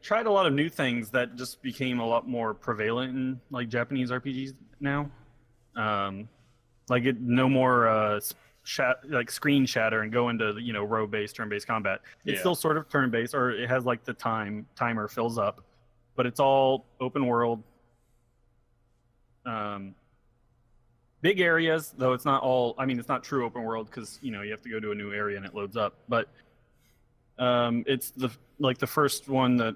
tried a lot of new things that just became a lot more prevalent in like Japanese RPGs now. No more like screen shatter and go into row based turn-based combat. It's still sort of turn-based, or it has like the timer fills up, but it's all open world. Big areas, though it's not all. I mean, it's not true open world because you have to go to a new area and it loads up. But it's the first one that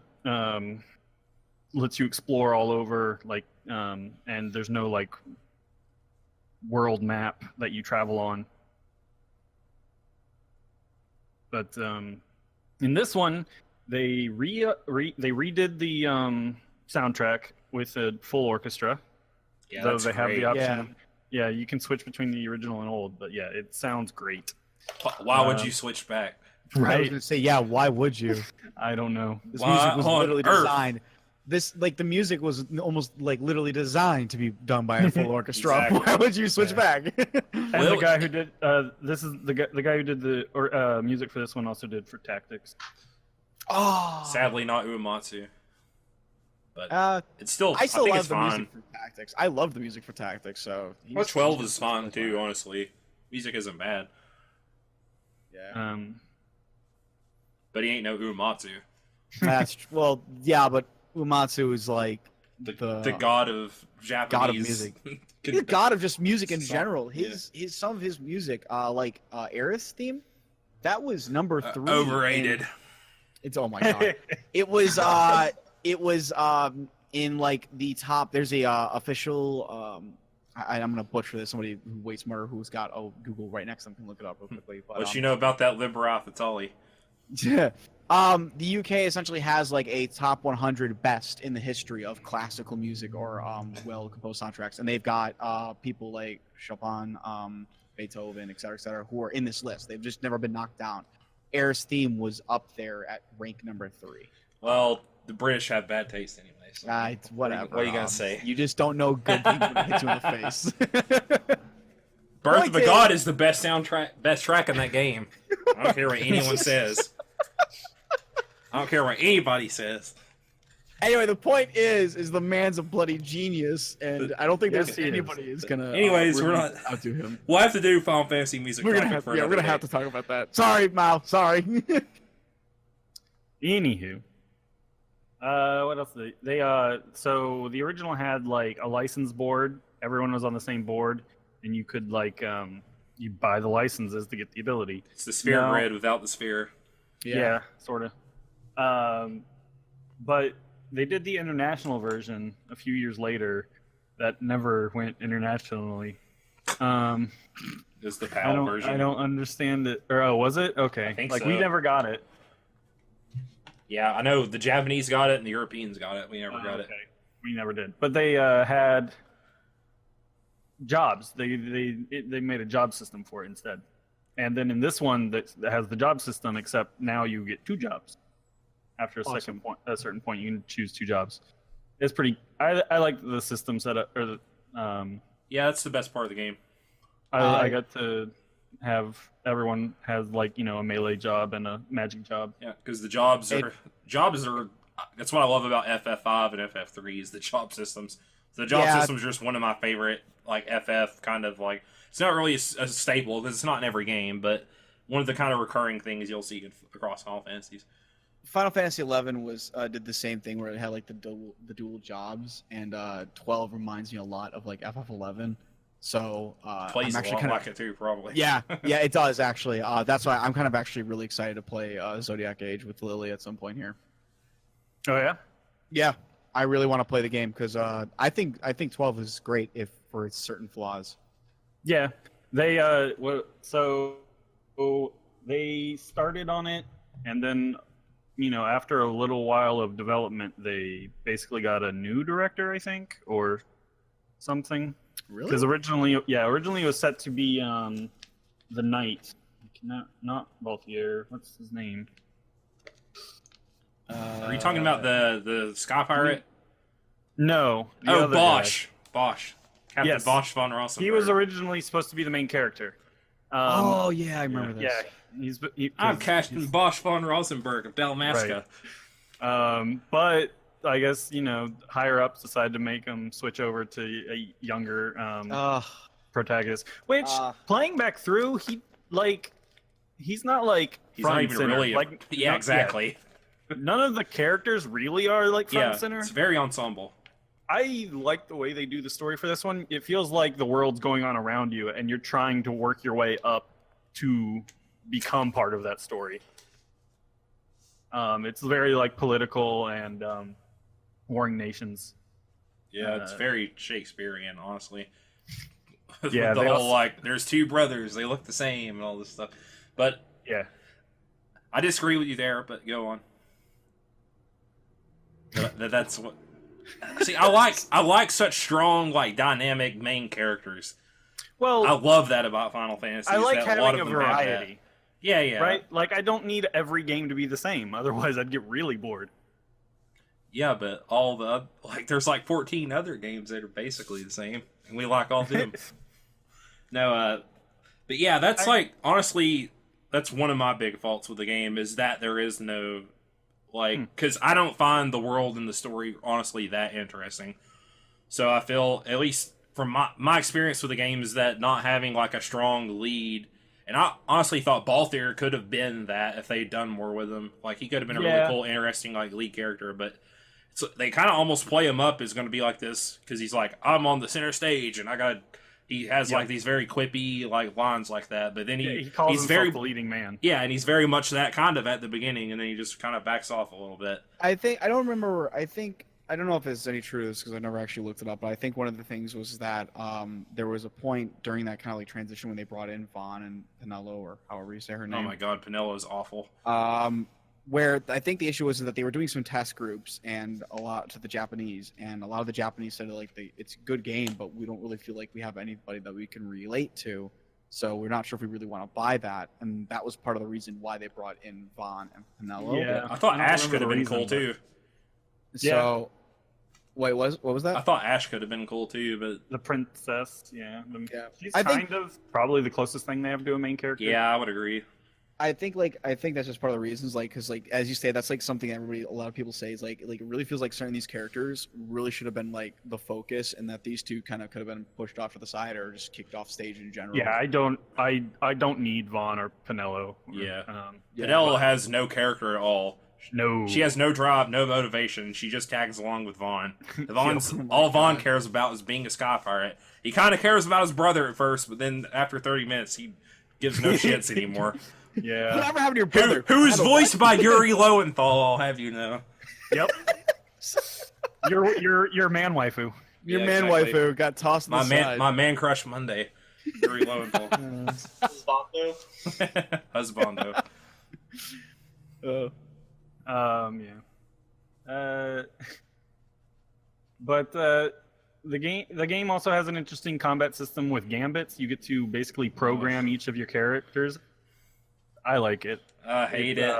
lets you explore all over, and there's no like world map that you travel on. But in this one, they redid the soundtrack with a full orchestra. Yeah, though that's they have great. the option. Yeah, you can switch between the original and old, but yeah, it sounds great. Why would you switch back? I was Right? gonna say, yeah. Why would you? I don't know. This Why music was on literally earth? designed. The music was almost like literally designed to be done by a full orchestra. Exactly. Why would you switch back? And Well- the guy who did this is the guy who did the music for this one also did for Tactics. Oh, Sadly, not Uematsu. But it's still. I still think love it's the fine. music for Tactics. I love the music for Tactics. So Well, 12 is fine too. Honestly, music isn't bad. Yeah. But he ain't no Uematsu, Well, yeah, but Uematsu is like the god of Japanese. God of music. He's the god of just music in Song, general. His some of his music, like Aerith's theme, that was number 3. Overrated. It's oh my god. It was in like the top. There's a official. I'm gonna butcher this. Somebody who waits more, who's got Google right next to them can look it up real quickly. But, What you know about that Libera Fatali? Yeah. The UK essentially has like a top 100 best in the history of classical music or well composed soundtracks, and they've got people like Chopin, Beethoven, et cetera, who are in this list. They've just never been knocked down. Air's theme was up there at rank number 3. Well, the British have bad taste anyway. So It's whatever. What are you gonna say? You just don't know good things when they hit you in the face. Birth of a God is the best track in that game. I don't care what anyone says. I don't care what anybody says. Anyway, the point is the man's a bloody genius, and I don't think Yes, there's he is. anybody is gonna. Anyways, we're really not- outdo him. We'll have to do Final Fantasy music. We're gonna topic have, for we're another gonna have day. to talk about that. Sorry, Mao. Sorry. Anywho, what else? So the original had like a license board. Everyone was on the same board, and you could like you buy the licenses to get the ability. It's the sphere No. grid without the sphere. Yeah, sort of. But they did the international version a few years later that never went internationally. Is the PAL version. I don't understand it. Or was it? Okay. I think like so. we never got it. Yeah, I know the Japanese got it and the Europeans got it. We never got it. Okay. We never did. But they had jobs. They made a job system for it instead. And then in this one that has the job system, except now you get 2 jobs. After a certain point, you can choose 2 jobs. It's pretty. I like the system setup. Or the Yeah, that's the best part of the game. I got to have everyone has like a melee job and a magic job. Yeah, because the jobs are. That's what I love about FF5 and FF3 is the job systems. The job systems are just one of my favorite, like FF kind of like. It's not really a staple because it's not in every game, but one of the kind of recurring things you'll see across Final Fantasies. Final Fantasy XI was did the same thing where it had like the dual jobs, and 12 reminds me a lot of like FF11. So Plays I'm a actually lot kind of like it too, probably. yeah, it does actually. That's why I'm kind of actually really excited to play Zodiac Age with Lily at some point here. Oh yeah. Yeah, I really want to play the game because I think 12 is great if for its certain flaws. Yeah, they they started on it, and then after a little while of development, they basically got a new director, I think, or something. Really? Because originally it was set to be the knight. Not Balthier. What's his name? Are you talking about the Sky Pirate? No. the Oh, other Bosch. Bosch. Captain Yes. Bosch von Rosenberg. He was originally supposed to be the main character. Oh yeah, I remember this. Yeah, I'm Captain Bosch von Rosenberg of Dalmasca. But I guess higher ups decided to make him switch over to a younger protagonist. Which playing back through, he's not like He's front not and even center. really. Yeah, exactly. None of the characters really are like front and center. It's very ensemble. I like the way they do the story for this one. It feels like the world's going on around you, and you're trying to work your way up to become part of that story. It's very like political and warring nations. Yeah, it's very Shakespearean, honestly. Yeah, the whole there's two brothers, they look the same, and all this stuff. But yeah, I disagree with you there. But go on. That's what. See, I like such strong, dynamic main characters. Well, I love that about Final Fantasy. I like that a lot having a of them have that. variety. Yeah. Right? Like, I don't need every game to be the same. Otherwise, I'd get really bored. Yeah, but all the there's 14 other games that are basically the same, and we like all of them. No, but yeah, that's honestly, that's one of my big faults with the game is that there is no because I don't find the world and the story honestly that interesting. So I feel, at least from my experience with the game, is that not having a strong lead. And I honestly thought Balthier could have been that if they'd done more with him. He could have been a really cool, interesting lead character, but they kind of almost play him up as going to be like this because he's I'm on the center stage and he has these very quippy lines like that, but then he calls he's himself very the leading man. Yeah, and he's very much that kind of at the beginning, and then he just kind of backs off a little bit. I don't know if it's any true to this because I never actually looked it up, but I think one of the things was that there was a point during that kind of transition when they brought in Vaughn and Penello, or however you say her name. Oh my god, Penello is awful. Where I think the issue was that they were doing some test groups and a lot to the Japanese, and a lot of the Japanese said it's a good game, but we don't really feel like we have anybody that we can relate to, so we're not sure if we really want to buy that, and that was part of the reason why they brought in Vaughn and Penello. Yeah, I thought Ash could have been cool too. So, wait, what was that? I thought Ash could have been cool too, but the princess, she's probably the closest thing they have to a main character. Yeah, I would agree. I think that's just part of the reasons, because as you say, that's something a lot of people say is it really feels like certain of these characters really should have been the focus, and that these two kind of could have been pushed off to the side or just kicked off stage in general. Yeah, I don't need Vaughn or Penello. Penello has no character at all. No, she has no drive, no motivation. She just tags along with Vaughn. Vaughn cares about is being a Sky Pirate. He kind of cares about his brother at first, but then after 30 minutes, he gives no shits anymore. Yeah. Whatever happened to your brother? Who is voiced by Yuri Lowenthal, I'll have you know. Yep. your man waifu. Your man waifu got tossed in the side. My man crush Monday. Yuri Lowenthal. Husbando. But the game also has an interesting combat system with gambits. You get to basically program each of your characters. I like it. I hate it.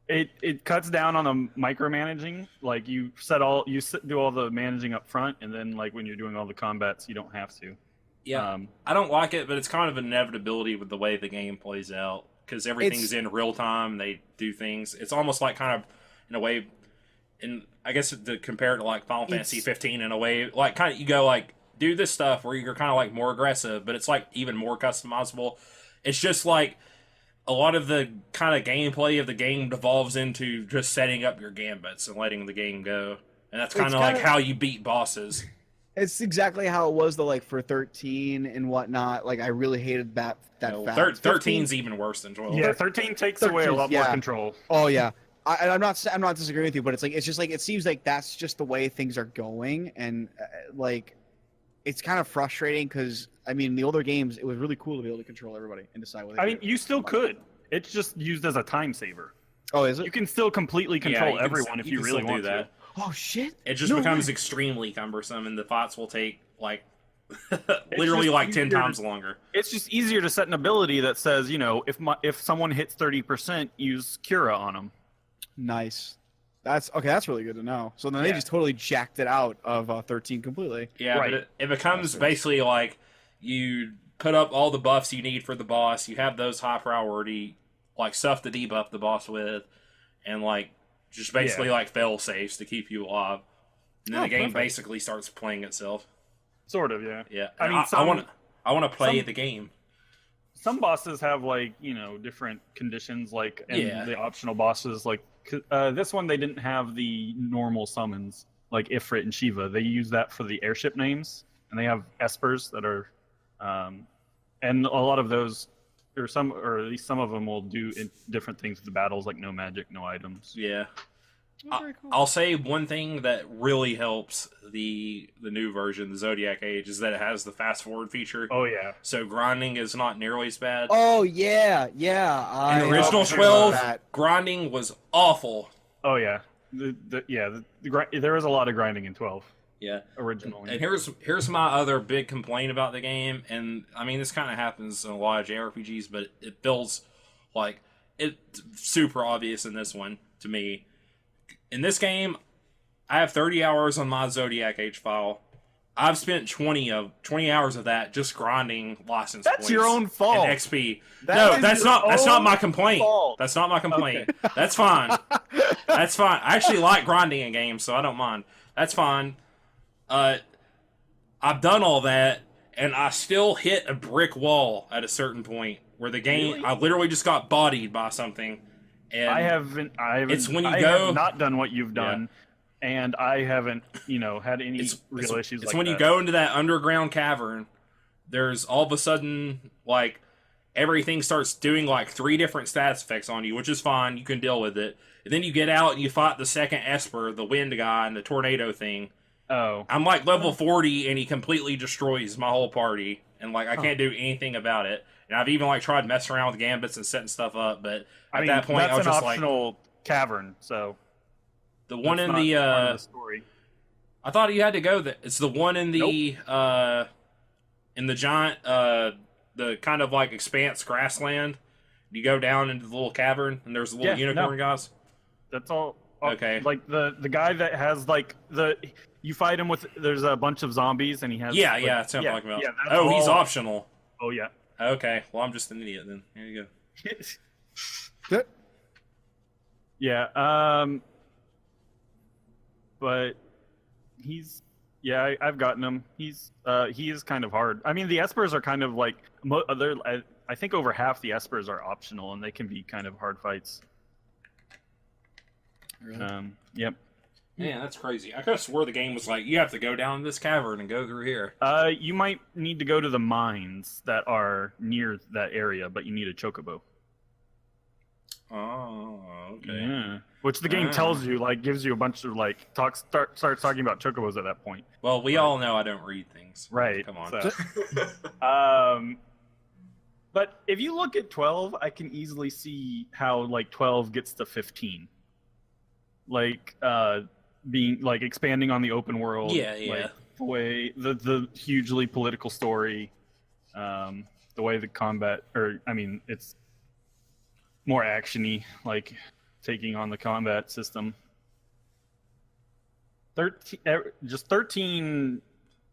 It cuts down on the micromanaging. You do all the managing up front, and then when you're doing all the combats, you don't have to. Yeah, I don't like it, but it's kind of an inevitability with the way the game plays out because everything's in real time. They do things. It's almost kind of in a way, and I guess to compare it to Final Fantasy XV in a way, kind of you go do this stuff where you're kind of more aggressive, but it's even more customizable. It's just a lot of the kind of gameplay of the game devolves into just setting up your gambits and letting the game go. And that's kind of how you beat bosses. It's exactly how it was though, for 13 and whatnot. I really hated that fact. 13's even worse than 12. Yeah, 13 takes away a lot more control. Oh yeah. I'm not disagreeing with you, but it's just it seems that's just the way things are going, and it's kind of frustrating because in the older games it was really cool to be able to control everybody and decide what they do. You still could. It's just used as a time saver. Oh, is it? You can still completely control everyone if you really want to. Oh shit! It just becomes extremely cumbersome, and the fights will take like literally just like 10 easier times longer. It's just easier to set an ability that says, if someone hits 30%, use Cura on them. Nice. That's okay. That's really good to know. So then they Yeah. just totally jacked it out of 13 completely. Yeah, Right. but it becomes basically like you put up all the buffs you need for the boss. You have those high priority like stuff to debuff the boss with, and like just basically like fail safes to keep you alive. And then the game perfect. basically starts playing itself. Sort of, yeah. Yeah, I And mean, I want to play some- the game. Some bosses have like different conditions, like and Yeah. the optional bosses. Like this one, they didn't have the normal summons like Ifrit and Shiva. They use that for the airship names, and they have espers that are, and a lot of those, or at least some of them will do different things with the battles, like no magic, no items. Yeah. Oh, very cool. I'll say one thing that really helps the new version, the Zodiac Age, is that it has the fast forward feature. Oh yeah, So grinding is not nearly as bad. Oh yeah. In the original I heard 12, about that. grinding was awful. oh yeah. There was a lot of grinding in 12 Yeah. originally. And here's my other big complaint about the game, and I mean this kind of happens in a lot of JRPGs, but it feels like it's super obvious in this one to me. In this game, I have 30 hours on my Zodiac Age file. I've spent 20 hours of that just grinding license That's points your own fault. and XP. That No, is that's your not own my complaint. fault. That's not my complaint. That's fine. That's fine. I actually like grinding in games, so I don't mind. That's fine. I've done all that, and I still hit a brick wall at a certain point where the game, Really? I literally just got bodied by something. And I haven't. It's when you I go- have not done what you've done, and I haven't, had any real issues. It's like when you that. go into that underground cavern, there's all of a sudden, like, everything starts doing, like, 3 different stats effects on you, which is fine. You can deal with it. And then you get out and you fight the second Esper, the wind guy, and the tornado thing. Oh, I'm, like, level 40, and he completely destroys my whole party. And, like, I can't do anything about it. And I've even, like, tried messing around with gambits and setting stuff up, but at that point, that's I was an just like... optional cavern. So The one that's in not the... part of the story. I thought you had to go there. It's the one in the in the giant the kind of like expanse grassland. You go down into the little cavern and there's the little unicorn guys. That's all. Okay. Like the guy that has like you fight him with. There's a bunch of zombies and he has. Yeah, like, yeah, that's what I'm talking about. Yeah, that's oh, he's all- optional. Oh yeah. Okay, well I'm just an idiot then. Here you go. Yeah. But I've gotten him. He is kind of hard. I mean, the espers are kind of like I think over half the espers are optional, and they can be kind of hard fights. Really? Yep. Man, that's crazy. I could have swore the game was like you have to go down this cavern and go through here. You might need to go to the mines that are near that area, but you need a chocobo. Oh, okay. Yeah. Which the game tells you, like, gives you a bunch of like starts talking about chocobos at that point. Well, we all know I don't read things. Right. Come on. So, but if you look at 12, I can easily see how like 12 gets to 15. Like being like expanding on the open world. Yeah, yeah. Like, the way the hugely political story, the way the combat, it's more actiony, like taking on the combat system. 13.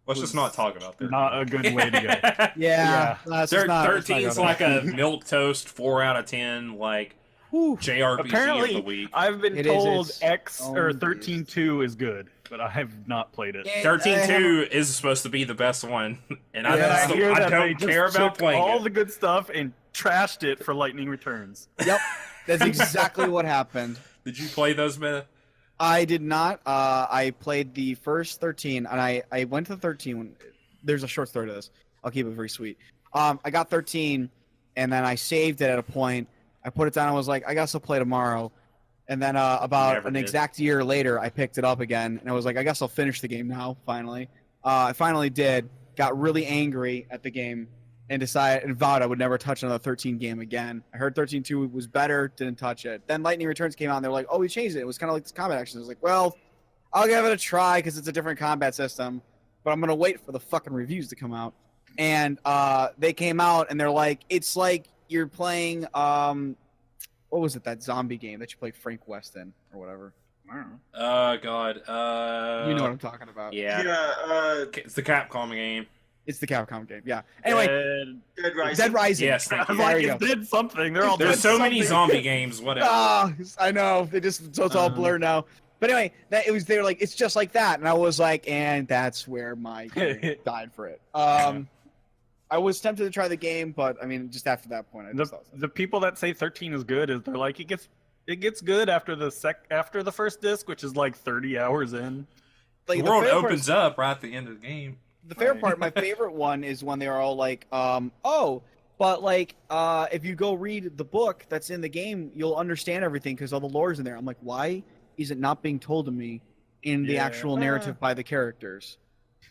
Let's just not talk about that. Not a good way to go. Yeah. That's just not- let's not 13's go like there. a milk toast 4 out of 10 like Whew. JRPG of the Apparently, week. I've been It is, told it's- X oh, or it is. 13.2 is good, but I have not played it. 13.2 is supposed to be the best one, and Yeah, I hear that don't they just care about took playing all it. the good stuff and trashed it for Lightning Returns. Yep. That's exactly what happened. Did you play those, man? I did not. I played the first 13, and I went to 13. There's a short story to this. I'll keep it very sweet. I got 13, and then I saved it at a point. I put it down and was like, I guess I'll play tomorrow. And then about Never an did. exact year later, I picked it up again, and I was like, I guess I'll finish the game now, finally. I finally did. Got really angry at the game and decided and vowed I would never touch another 13 game again. I heard 13.2 was better, didn't touch it. Then Lightning Returns came out, and they were like, oh, we changed it. It was kind of like this combat action. I was like, well, I'll give it a try because it's a different combat system. but I'm gonna wait for the fucking reviews to come out. And they came out, and they're like, it's like you're playing what was it, that zombie game that you played Frank West in or whatever. Oh God. You know what I'm talking about. Yeah. Yeah. It's the Capcom game. It's the Capcom game. Yeah. Anyway, Dead Rising. Dead Rising. Yes, thank I you. was like, There you it go. did something. They're all There's dead so many something. zombie games. Whatever. Ah, I know. They just so it's all blurred now. But anyway, they were like, it's just like that, and I was like, and that's where my game died for it. I was tempted to try the game, but I mean, just after that point, I just thought The people that say 13 is good is they're like, it gets good after the first disc, which is like 30 hours in. like The world favorite opens up right at the end of the game. The favorite part, my favorite one, is when they are all like, oh, but like, if you go read the book that's in the game, you'll understand everything because all the lore's in there. I'm like, why is it not being told to me in the actual narrative by the characters?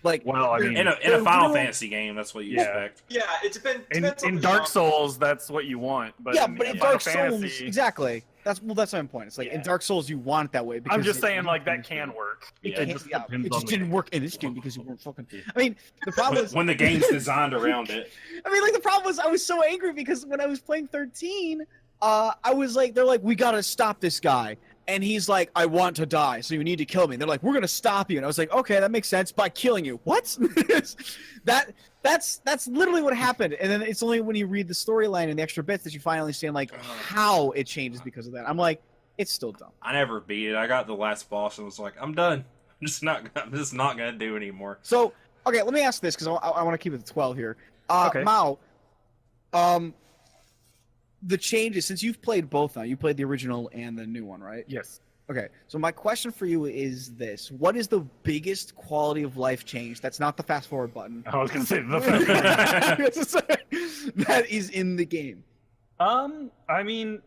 Like, Well, I mean, In a Final Fantasy game, that's what you expect. Yeah, it depends on in the Dark genre. Souls, that's what you want. But yeah, in but in Final Dark Souls, Fantasy, exactly. That's my point. It's like in Yeah. Dark Souls, you want it that way. Because I'm just it- saying, like, that can work. Yeah. It just depends it just on the didn't game. work in this game because you weren't fucking. I mean, the problem is, When the game's designed around it. I mean, like the problem was, I was so angry because when I was playing 13, I was like, they're like, we gotta stop this guy, and he's like, I want to die, so you need to kill me. And they're like, we're gonna stop you, and I was like, okay, that makes sense by killing you. What? that's literally what happened. And then it's only when you read the storyline and the extra bits that you finally understand like how it changes because of that. I'm like, it's still dumb. I never beat it. I got the last boss and was like, I'm done. I'm just not gonna do it anymore. So, okay, let me ask this because I want to keep it to 12 here. Okay. Mao, the changes, since you've played both now, you played the original and the new one, right? Yes. Okay, so my question for you is this: what is the biggest quality of life change that's not the fast forward button I was gonna say the. that is in the game? I mean,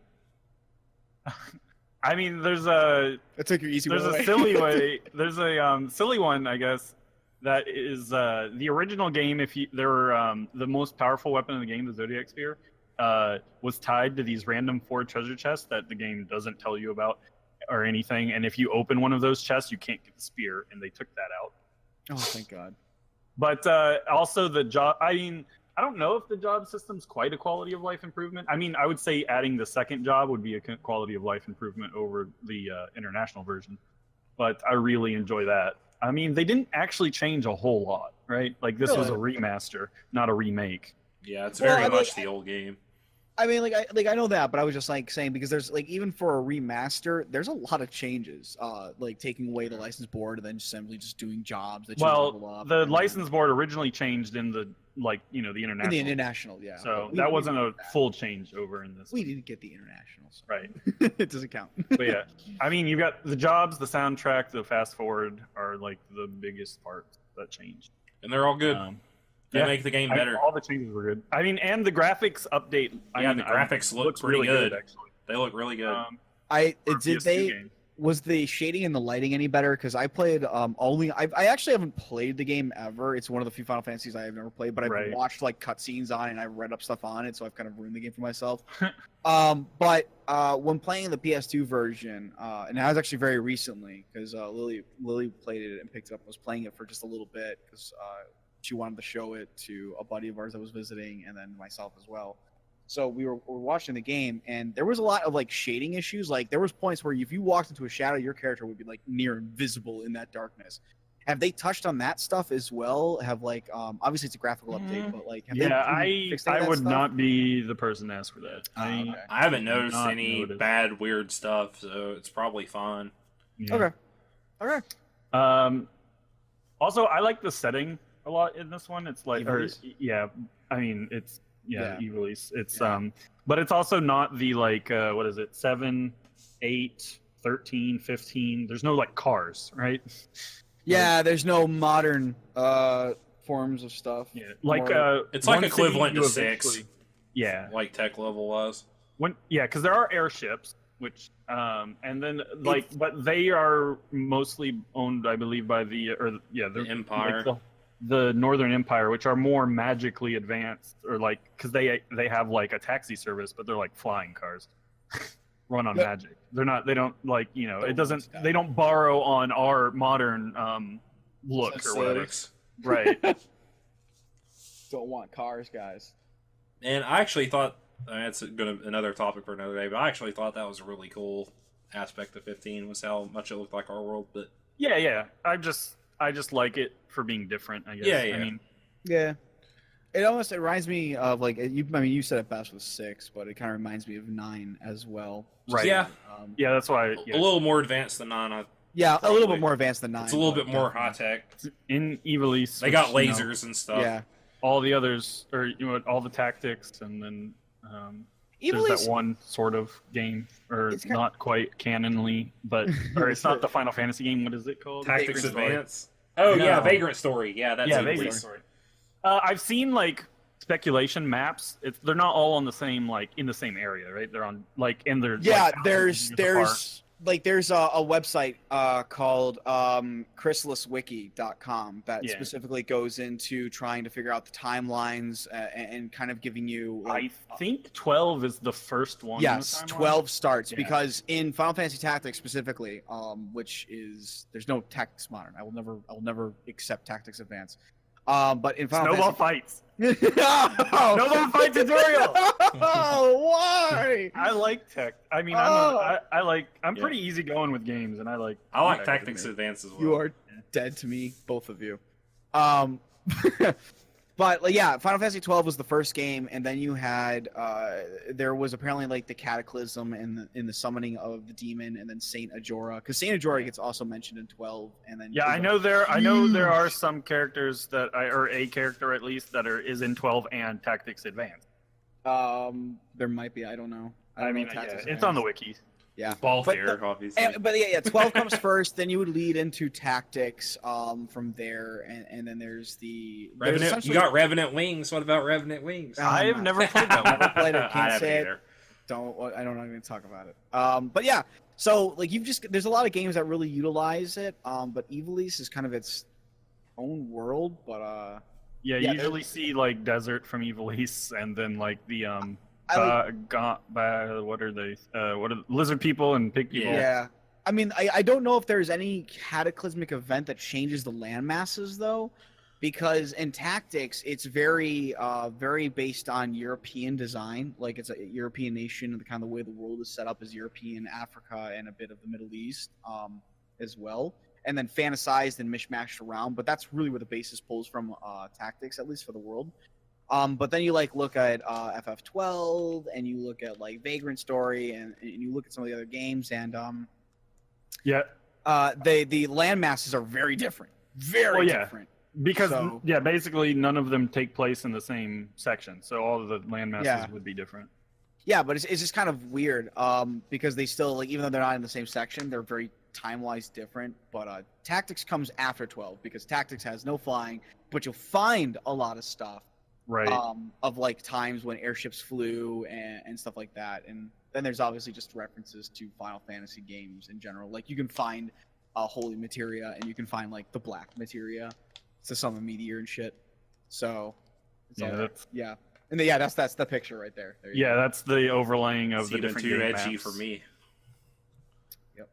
there's a That took your easy there's one a away. silly way. There's a silly one, I guess. That is the original game. If you there were the most powerful weapon in the game, the Zodiac Spear, was tied to these random 4 treasure chests that the game doesn't tell you about or anything. And if you open one of those chests, you can't get the spear, and they took that out. Oh, thank God. But also the job. I mean, I don't know if the job system's quite a quality of life improvement. I mean, I would say adding the second job would be a quality of life improvement over the international version. But I really enjoy that. I mean, they didn't actually change a whole lot, right? Like this was a remaster, not a remake. Yeah, it's Well, very I mean, much the old game. I mean, I know that, but I was just like saying because there's like even for a remaster, there's a lot of changes. Like taking away the license board and then simply just doing jobs that you level Well, up. the and license board originally changed in the the in international. the international, yeah. So We- that we wasn't didn't a get that. full change over in this. We didn't get the international, so Right. it doesn't count. But yeah, I mean, you got the jobs, the soundtrack, the fast forward are like the biggest parts that changed. And they're all good. They yeah. make the game I mean, better. all the changes were good. I mean, and the graphics update. Yeah, the graphics look looks pretty really good. actually. They look really good. For a Did PS2 they? game. Was the shading and the lighting any better? Because I played I actually haven't played the game ever. It's one of the few Final Fantasies I have never played, but I've Right. watched like cutscenes on it and I've read up stuff on it, so I've kind of ruined the game for myself. But when playing the PS2 version, and I was actually very recently because Lily played it and picked it up. I was playing it for just a little bit because she wanted to show it to a buddy of ours that was visiting, and then myself as well. So we were watching the game, and there was a lot of like shading issues. Like there was points where if you walked into a shadow, your character would be like near invisible in that darkness. Have they touched on that stuff as well? Have like obviously it's a graphical update, but like have they fixed any of I that would stuff? not be the person to ask for that. Okay. I haven't noticed not any noticed. bad, weird stuff, so it's probably fine. Yeah. Okay. Also, I like the setting a lot in this one. It's like, E-release? I mean, it's Yeah. e-release. It's Yeah. but it's also not the like what is it? 7, 8, 13, 15. There's no like cars, right? Yeah, there's no modern forms of stuff. Yeah, like More- It's like one city equivalent you to 6. eventually- Yeah, Like tech level wise. because there are airships, which and then like, but they are mostly owned, I believe, by the The Empire. like the Northern Empire, which are more magically advanced, or like because they have like a taxi service, but they're like flying cars, run on Yep. magic. They're not. They don't like it Oh, doesn't. yeah. They don't borrow on our modern look or whatever. Aesthetics. Right. Don't want cars, guys. And I actually thought that's another topic for another day. But I actually thought that was a really cool aspect of 15 was how much it looked like our world. But Yeah. I just like it for being different, I guess. Yeah. I mean, Yeah. It reminds me of like you said it best with 6, but it kind of reminds me of 9 as well. Right. Yeah. Yeah, that's why. A little more advanced than 9. Yeah, Probably. a little bit more advanced than 9. It's a little bit more definitely. high tech. In Evilise, They got which, lasers and stuff. Yeah. all the others, or all the tactics, and then there's Evilise, that one sort of game, or It's kind- not quite canonly, but or it's not the Final Fantasy game. What is it called? Tactics Vagrant Advance. Oh No. yeah, Vagrant Story. Yeah, that's a Vagrant Story. I've seen like speculation maps. They're not all on the same in the same area, right? They're on and they're yeah, like, there's thousands a website called chrysaliswiki.com that Yeah. specifically goes into trying to figure out the timelines and kind of giving you apart. I think 12 is the first one. in the yes, timeline. 12 starts Yeah. because in Final Fantasy Tactics specifically, which is there's no Tactics Modern. I will never accept Tactics Advance. But in Final Snowball Fantasy fights. no! Snowball fight tutorial. Oh, why? I like tech. I mean, Oh. I'm pretty easy going with games, and I like Tactics Advance as well. You are dead to me, both of you. But yeah, Final Fantasy XII was the first game, and then you had there was apparently like the Cataclysm in the summoning of the demon, and then Saint Ajora, because Saint Ajora gets also mentioned in 12, and then Yeah, I know there are some characters or a character at least that is in 12 and Tactics Advanced. There might be, I don't know. I mean, know yeah, Tactics it's on the Advanced. wiki. Yeah. Balthier, But obviously. But yeah, 12 comes first, then you would lead into Tactics from there, and then there's the there's Revenant, you essentially- got Revenant Wings. What about Revenant Wings? I I've never played that one. Never played it, I can't haven't say it. either. I don't even talk about it. But yeah, so like there's a lot of games that really utilize it. But Evilise is kind of its own world. But Yeah, Yeah, you usually see like desert from Evilise, and then like the I what are they? What are lizard people and pig people? yeah. I mean, I don't know if there's any cataclysmic event that changes the land masses though, because in Tactics it's very based on European design. Like it's a European nation, and the kind of the way the world is set up is European, Africa, and a bit of the Middle East as well. And then fantasized and mishmashed around, but that's really where the basis pulls from Tactics, at least for the world. But then you like look at FF12, and you look at like Vagrant Story, and you look at some of the other games, and Yeah, the land masses are very different, very different. because So- basically none of them take place in the same section, so all of the land masses would be different. Yeah, but it's just kind of weird because they still like even though they're not in the same section, they're very time-wise different. But Tactics comes after 12 because Tactics has no flying, but you'll find a lot of stuff. Right. Of like times when airships flew and stuff like that. And then there's obviously just references to Final Fantasy games in general. Like you can find holy materia, and you can find like the black materia to summon meteor and shit. So it's Yeah, all there. that's- Yeah. And then, that's the picture right there. There you Yeah, go. that's the overlaying of It's the even different too game edgy maps. for me. I thought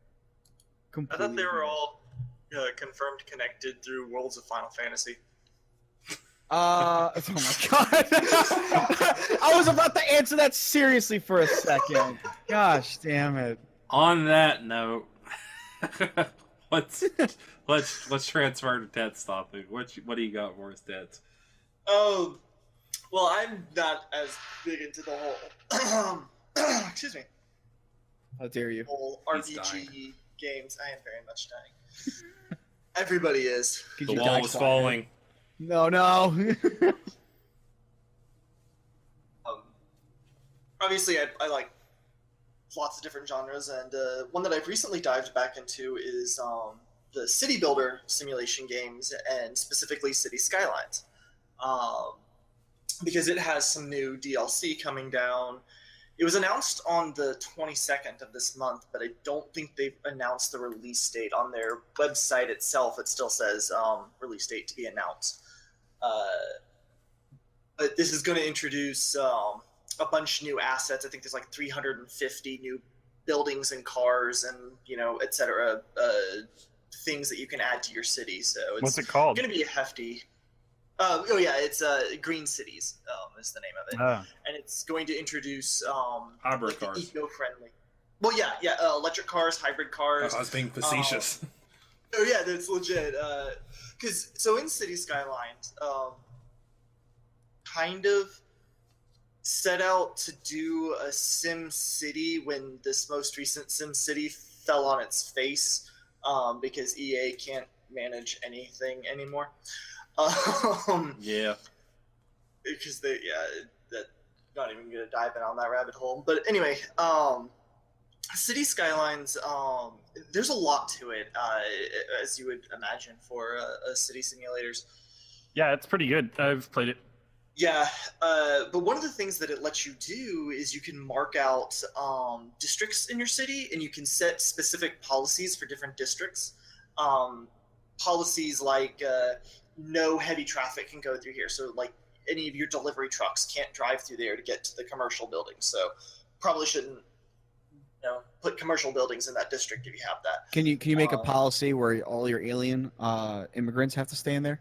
they Completely. were all confirmed connected through Worlds of Final Fantasy. Oh my god! I was about to answer that seriously for a second. Gosh damn it! On that note, let's transfer to Ted's topic. What do you got for us, Teds? Oh, well, I'm not as big into the whole excuse me, How dare you? whole He's RPG games. I am very much dying. Everybody is. Could The you wall die was quiet? falling. No. Obviously, I like lots of different genres, and one that I've recently dived back into is the city builder simulation games, and specifically City Skylines, because it has some new DLC coming down. It was announced on the 22nd of this month, but I don't think they've announced the release date on their website itself. It still says release date to be announced. But this is going to introduce a bunch of new assets. I think there's like 350 new buildings and cars and, et cetera. things that you can add to your city. So it's What's it called? going to be a hefty. It's Green Cities is the name of it, and it's going to introduce Hybrid cars. eco-friendly. Well, electric cars, hybrid cars. I was being facetious. That's legit. Because in City Skylines, kind of set out to do a Sim City when this most recent Sim City fell on its face, because EA can't manage anything anymore. Yeah. Because not even gonna dive in on that rabbit hole. But anyway, City Skylines, there's a lot to it, as you would imagine for city simulators. Yeah, it's pretty good. I've played it. Yeah, but one of the things that it lets you do is you can mark out districts in your city, and you can set specific policies for different districts. Policies like no heavy traffic can go through here, so like any of your delivery trucks can't drive through there to get to the commercial buildings. So probably shouldn't put commercial buildings in that district if you have that. Can you make a policy where all your alien immigrants have to stay in there?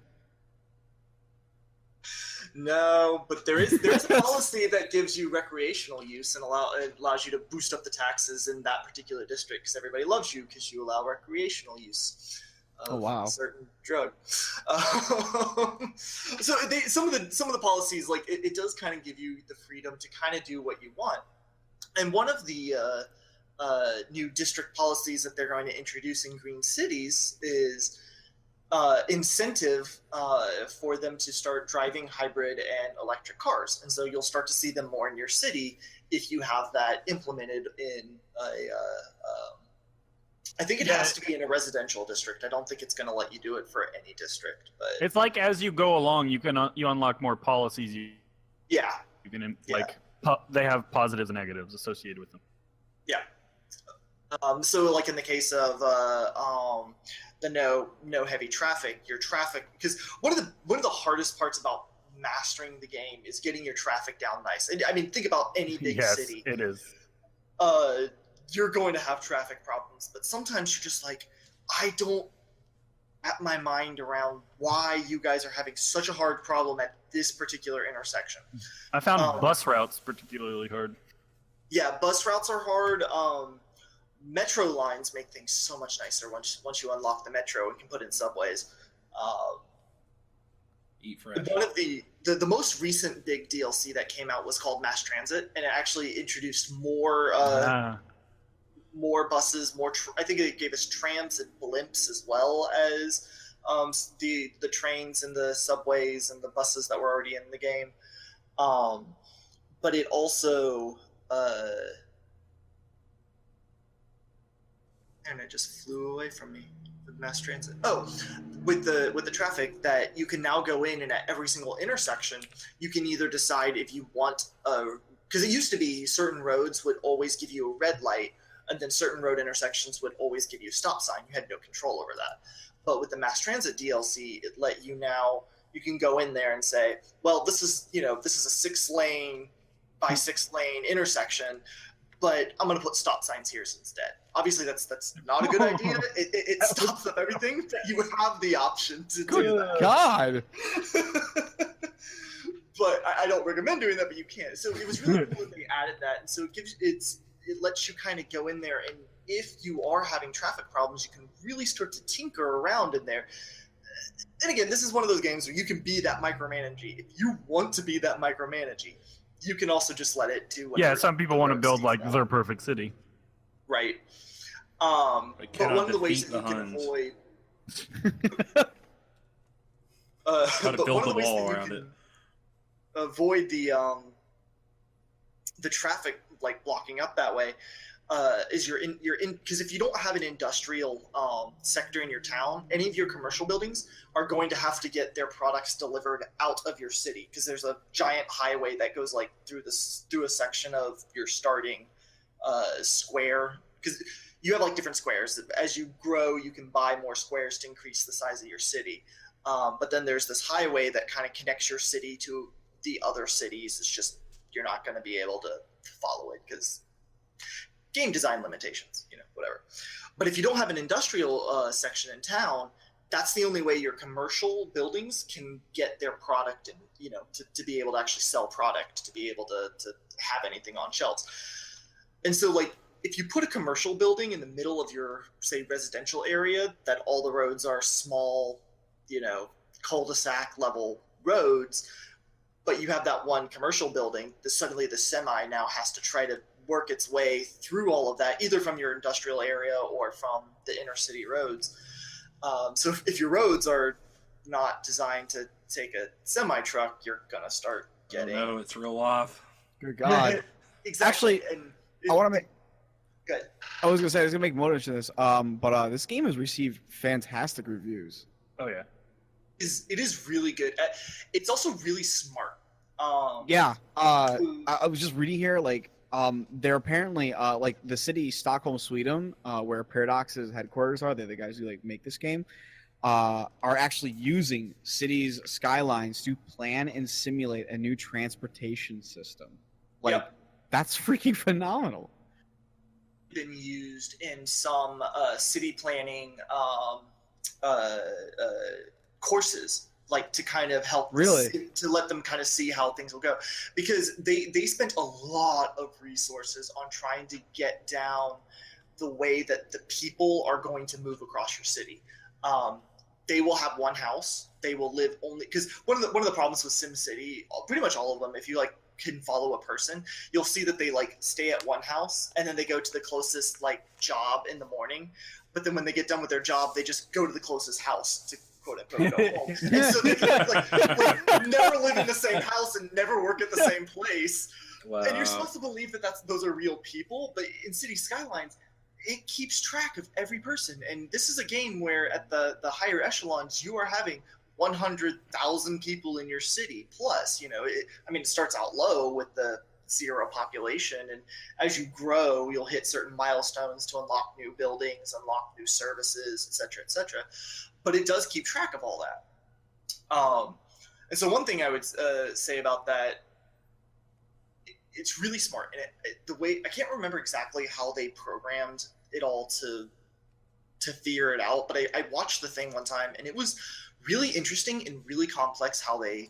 No, but there's a policy that gives you recreational use and allows you to boost up the taxes in that particular district because everybody loves you because you allow recreational use of a certain drug. So some of the policies, like it does kind of give you the freedom to kind of do what you want. And one of the new district policies that they're going to introduce in Green Cities is incentive for them to start driving hybrid and electric cars. And so you'll start to see them more in your city if you have that implemented in I think it has to be in a residential district. I don't think it's going to let you do it for any district. But it's like as you go along, you unlock more policies. You can they have positives and negatives associated with them. Yeah. So like in the case of the no heavy traffic, your traffic, because one of the hardest parts about mastering the game is getting your traffic down nice. And I mean, think about any big city. It is. You're going to have traffic problems, but sometimes you're just like, I don't wrap my mind around why you guys are having such a hard problem at this particular intersection. I found bus routes particularly hard. Yeah, bus routes are hard. Metro lines make things so much nicer once you unlock the metro and can put in subways. Eat fresh. One of the most recent big DLC that came out was called Mass Transit, and it actually introduced more buses, I think it gave us trams and blimps as well as the trains and the subways and the buses that were already in the game. But it also and it just flew away from me with mass transit. Oh, with the traffic, that you can now go in and at every single intersection, you can either decide if you want because it used to be certain roads would always give you a red light, and then certain road intersections would always give you a stop sign. You had no control over that. But with the mass transit DLC, it let you you can go in there and say, well, this is a 6-lane by 6-lane intersection, but I'm going to put stop signs here instead. Obviously, that's not a good idea. It stops up everything, but you have the option to do that. God! But I don't recommend doing that, but you can. So it was really cool that they added that, and so it lets you kind of go in there, and if you are having traffic problems, you can really start to tinker around in there. And again, this is one of those games where you can be that micromanaging. If you want to be that micromanaging, you can also just let it do whatever. Yeah, some people want to build like their perfect city. Right. But one of the ways that you can avoid Got to build the wall around it. Avoid the traffic like blocking up that way is you're in because if you don't have an industrial sector in your town, any of your commercial buildings are going to have to get their products delivered out of your city because there's a giant highway that goes like through a section of your starting square, because you have like different squares. As you grow, you can buy more squares to increase the size of your city. But then there's this highway that kind of connects your city to the other cities. It's just you're not going to be able to follow it because game design limitations, whatever. But if you don't have an industrial section in town, that's the only way your commercial buildings can get their product and, to be able to actually sell product, to be able to have anything on shelves. And so, like, if you put a commercial building in the middle of your, say, residential area, that all the roads are small, cul-de-sac level roads, but you have that one commercial building, suddenly the semi now has to try to work its way through all of that, either from your industrial area or from the inner city roads. So if your roads are not designed to take a semi truck, you're gonna start getting. Oh, no, it's real off. Good God. Exactly. Actually, I want to make. Good. I was gonna say I was gonna make more mention of this. But this game has received fantastic reviews. Oh yeah. It is really good. It's also really smart. Yeah. I was just reading here, like, they're apparently like the city Stockholm, Sweden, where Paradox's headquarters are. They're the guys who like make this game. Are actually using cities' skylines to plan and simulate a new transportation system. Like, Yep. That's freaking phenomenal. Been used in some city planning courses, like to kind of help to let them kind of see how things will go, because they spent a lot of resources on trying to get down the way that the people are going to move across your city. They will have one house. They will live only, because one of the problems with SimCity, pretty much all of them, if you like can follow a person, you'll see that they like stay at one house and then they go to the closest like job in the morning, but then when they get done with their job, they just go to the closest house to quote unquote go home. And so they can like never live in the same house and never work at the same place. Wow. And you're supposed to believe that those are real people, but in City Skylines, it keeps track of every person. And this is a game where at the higher echelons, you are having 100,000 people in your city plus. It starts out low with the 0 population, and as you grow, you'll hit certain milestones to unlock new buildings, unlock new services, etc. But it does keep track of all that. And so one thing I would say about that, it's really smart. And the way, I can't remember exactly how they programmed it all to figure it out, but I watched the thing one time, and it was really interesting and really complex how they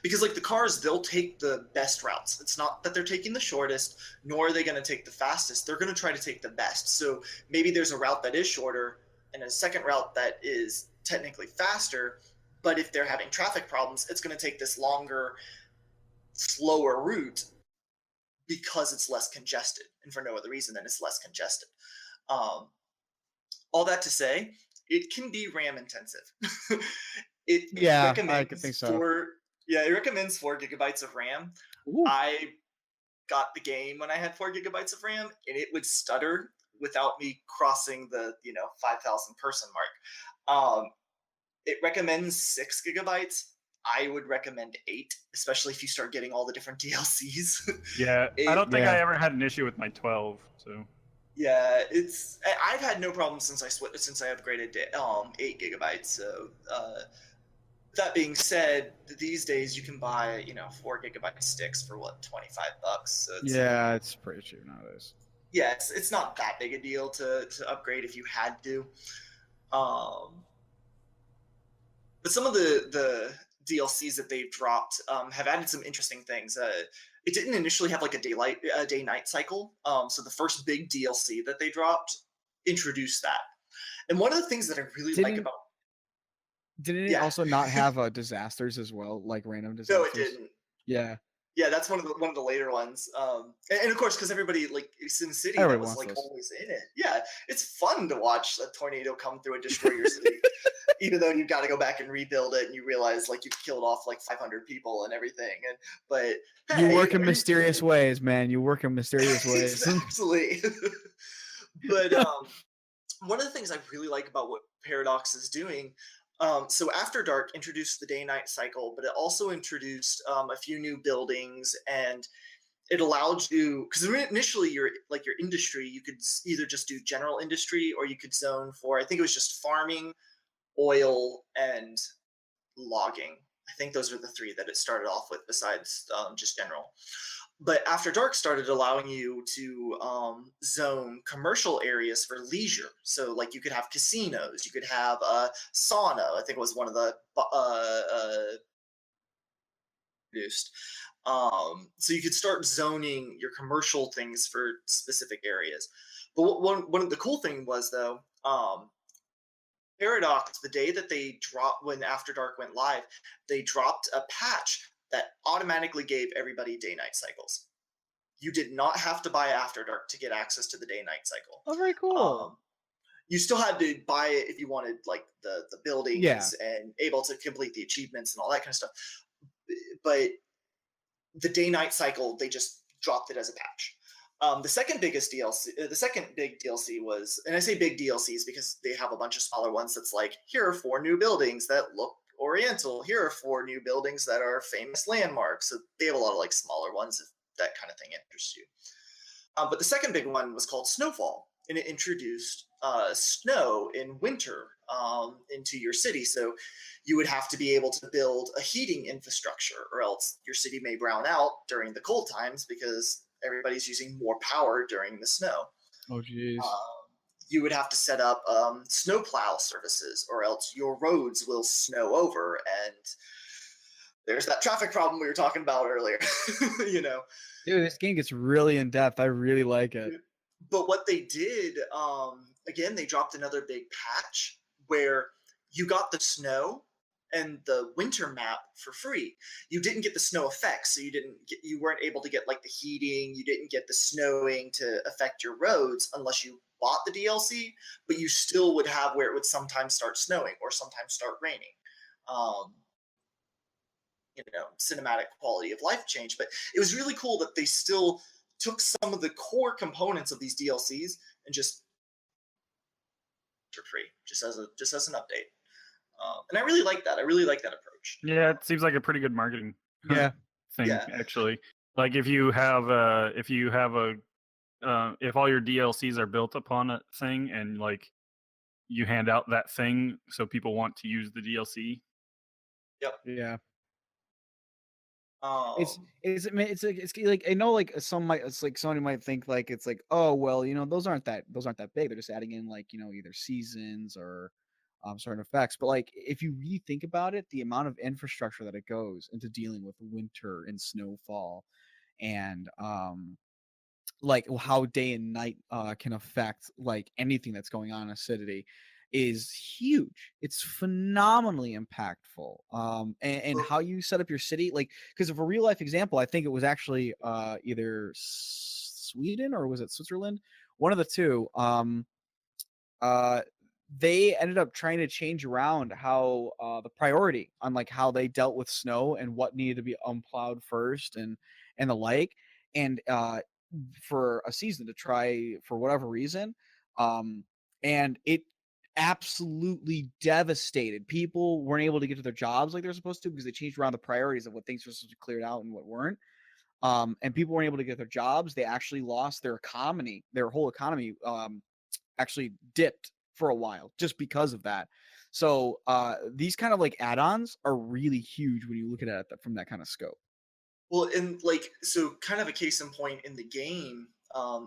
because like the cars, they'll take the best routes. It's not that they're taking the shortest, nor are they going to take the fastest. They're going to try to take the best. So maybe there's a route that is shorter and a second route that is technically faster, but if they're having traffic problems, it's going to take this longer, slower route because it's less congested, and for no other reason than it's less congested. All that to say, it can be RAM intensive. I could think so. It recommends 4 gigabytes of RAM. Ooh. I got the game when I had 4 gigabytes of RAM, and it would stutter without me crossing the 5,000 person mark. It recommends 6 gigabytes. I would recommend 8, especially if you start getting all the different DLCs. Yeah, I don't think I ever had an issue with my 12. So yeah, I've had no problem since I upgraded to 8 gigabytes. So that being said, these days you can buy 4 gigabyte sticks for what, $25. So it's pretty cheap nowadays. Yeah, it's not that big a deal to upgrade if you had to. But some of the DLCs that they've dropped have added some interesting things. It didn't initially have like a day-night cycle. So the first big DLC that they dropped introduced that. And one of the things that I really like about didn't it also not have disasters as well, like random disasters? No, it didn't. Yeah, that's one of the later ones. And of course, because everybody like SimCity that was like always in it. Yeah, it's fun to watch a tornado come through and destroy your city, even though you've got to go back and rebuild it, and you realize like you've killed off like 500 people and everything. But you work in mysterious ways, man. You work in mysterious ways. Absolutely. But one of the things I really like about what Paradox is doing. So After Dark introduced the day-night cycle, but it also introduced a few new buildings, and it allowed you, because initially your industry, you could either just do general industry or you could zone for, I think it was just farming, oil, and logging. I think those are the 3 that it started off with besides just general. But After Dark started allowing you to zone commercial areas for leisure. So, like, you could have casinos, you could have a sauna. I think it was one of the produced. So you could start zoning your commercial things for specific areas. But one of the cool thing was though, Paradox, the day that they dropped when After Dark went live, they dropped a patch that automatically gave everybody day-night cycles. You did not have to buy After Dark to get access to the day-night cycle. Oh, very cool. You still had to buy it if you wanted like the buildings Yeah. and able to complete the achievements and all that kind of stuff. But the day-night cycle, they just dropped it as a patch. The second big DLC was, and I say big DLCs because they have a bunch of smaller ones that's like, here are 4 new buildings that look oriental. Here are 4 new buildings that are famous landmarks. So they have a lot of like smaller ones if that kind of thing interests you. But the second big one was called Snowfall, and it introduced snow in winter into your city. So you would have to be able to build a heating infrastructure, or else your city may brown out during the cold times because everybody's using more power during the snow. Oh, jeez. You would have to set up snowplow services, or else your roads will snow over, and there's that traffic problem we were talking about earlier. You know, Dude, this game gets really in depth. I really like it. But what they did, again, they dropped another big patch where you got the snow and the winter map for free. You didn't get the snow effects, so you weren't able to get like the heating. You didn't get the snowing to affect your roads unless you bought the DLC. But you still would have where it would sometimes start snowing or sometimes start raining. Cinematic quality of life change. But it was really cool that they still took some of the core components of these DLCs and just for free, just as an update. And I really like that. I really like that approach. Yeah, it seems like a pretty good marketing Yeah. thing, Yeah. actually. Like if all your DLCs are built upon a thing and like you hand out that thing so people want to use the DLC. Yeah. Um, It's like I know like somebody might think like it's like, oh well, those aren't that big. They're just adding in like either seasons or certain effects. But like if you really think about it, the amount of infrastructure that it goes into dealing with winter and snowfall, and like how day and night can affect like anything that's going on in a city is huge. It's phenomenally impactful. And how you set up your city, like, because of a real life example, I think it was actually either Sweden or was it Switzerland, one of the two. They ended up trying to change around how the priority on like how they dealt with snow and what needed to be unplowed first and the like, and for a season to try for whatever reason, and it absolutely devastated. People weren't able to get to their jobs like they're supposed to because they changed around the priorities of what things were supposed to be cleared out and what weren't. And people weren't able to get their jobs. They actually lost their economy. Their whole economy actually dipped for a while just because of that. So these kind of like add-ons are really huge when you look at it from that kind of scope. Well, and like, so kind of a case in point in the game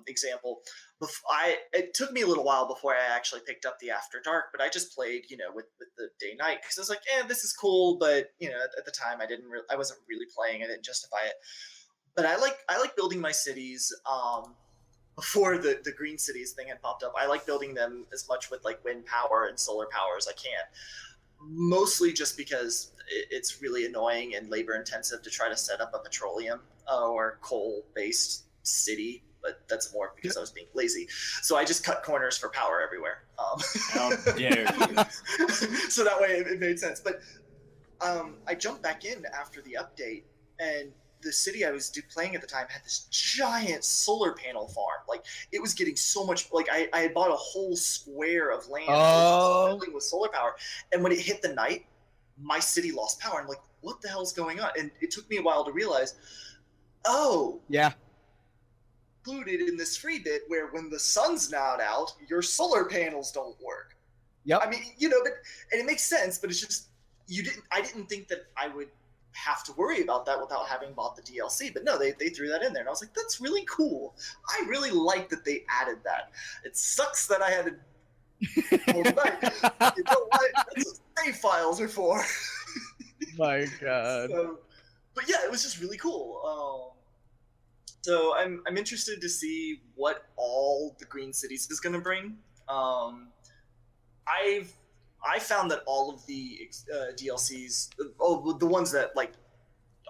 example, it took me a little while before I actually picked up the After Dark, but I just played, with the day night because I was like, this is cool, but at the time I wasn't really playing. I didn't justify it. But I like building my cities. Before the green cities thing had popped up, I like building them as much with like wind power and solar power as I can. Mostly just because it's really annoying and labor intensive to try to set up a petroleum or coal based city, but that's more because I was being lazy. So I just cut corners for power everywhere. How dare you? So that way it made sense. But I jumped back in after the update, and the city I was playing at the time had this giant solar panel farm. Like, it was getting so much. Like, I had bought a whole square of land filling with solar power, and when it hit the night, my city lost power. I'm like, what the hell's going on? And it took me a while to realize, yeah, included in this free bit where when the sun's not out, your solar panels don't work. Yep. I mean, and it makes sense, but it's just I didn't think that I would have to worry about that without having bought the DLC. But no, they threw that in there, and I was like, that's really cool. I really like that they added that. It sucks that I had to. Well, you know what? That's what save files are for. My God. But yeah, it was just really cool. So I'm interested to see what all the Green Cities is going to bring. I found that all of the DLCs, the ones that like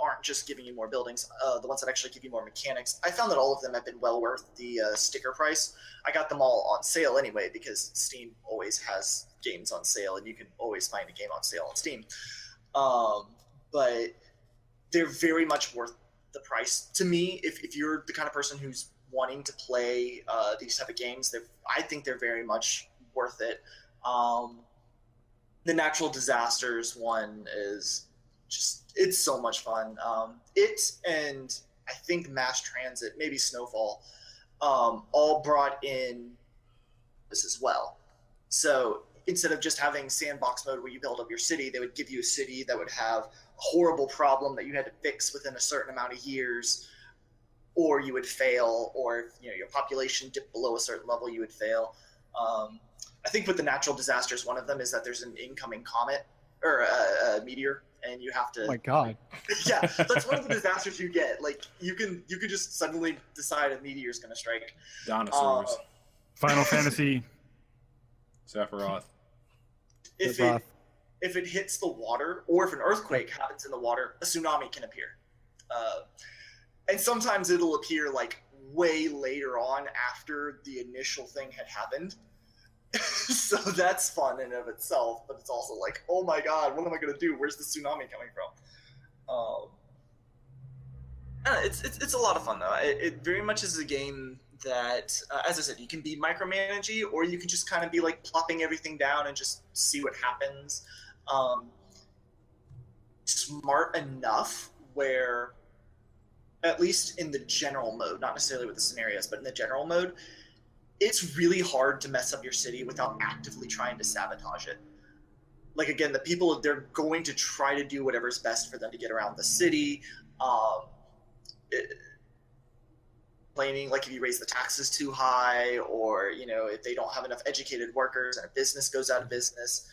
aren't just giving you more buildings, the ones that actually give you more mechanics, I found that all of them have been well worth the sticker price. I got them all on sale anyway because Steam always has games on sale, and you can always find a game on sale on Steam. But they're very much worth the price to me. If you're the kind of person who's wanting to play these type of games, I think they're very much worth it. The Natural Disasters one is just, it's so much fun. It and I think Mass Transit, maybe Snowfall, all brought in this as well. So instead of just having sandbox mode where you build up your city, they would give you a city that would have a horrible problem that you had to fix within a certain amount of years, or you would fail, or if your population dipped below a certain level, you would fail. I think with the Natural Disasters, one of them is that there's an incoming comet or a meteor, and you have to. Oh my God. Yeah, that's one of the disasters you get. Like you can just suddenly decide a meteor's going to strike. Dinosaurs. Final Fantasy. Sephiroth. If it hits the water, or if an earthquake happens in the water, a tsunami can appear. And sometimes it'll appear like way later on after the initial thing had happened. So that's fun in and of itself, but it's also like, oh my God, what am I going to do? Where's the tsunami coming from? It's a lot of fun though. It very much is a game that, as I said, you can be micromanaging, or you can just kind of be like plopping everything down and just see what happens. Smart enough where, at least in the general mode, not necessarily with the scenarios, but in the general mode, it's really hard to mess up your city without actively trying to sabotage it. Like, again, the people, they're going to try to do whatever's best for them to get around the city. Complaining, like if you raise the taxes too high, or, if they don't have enough educated workers and a business goes out of business,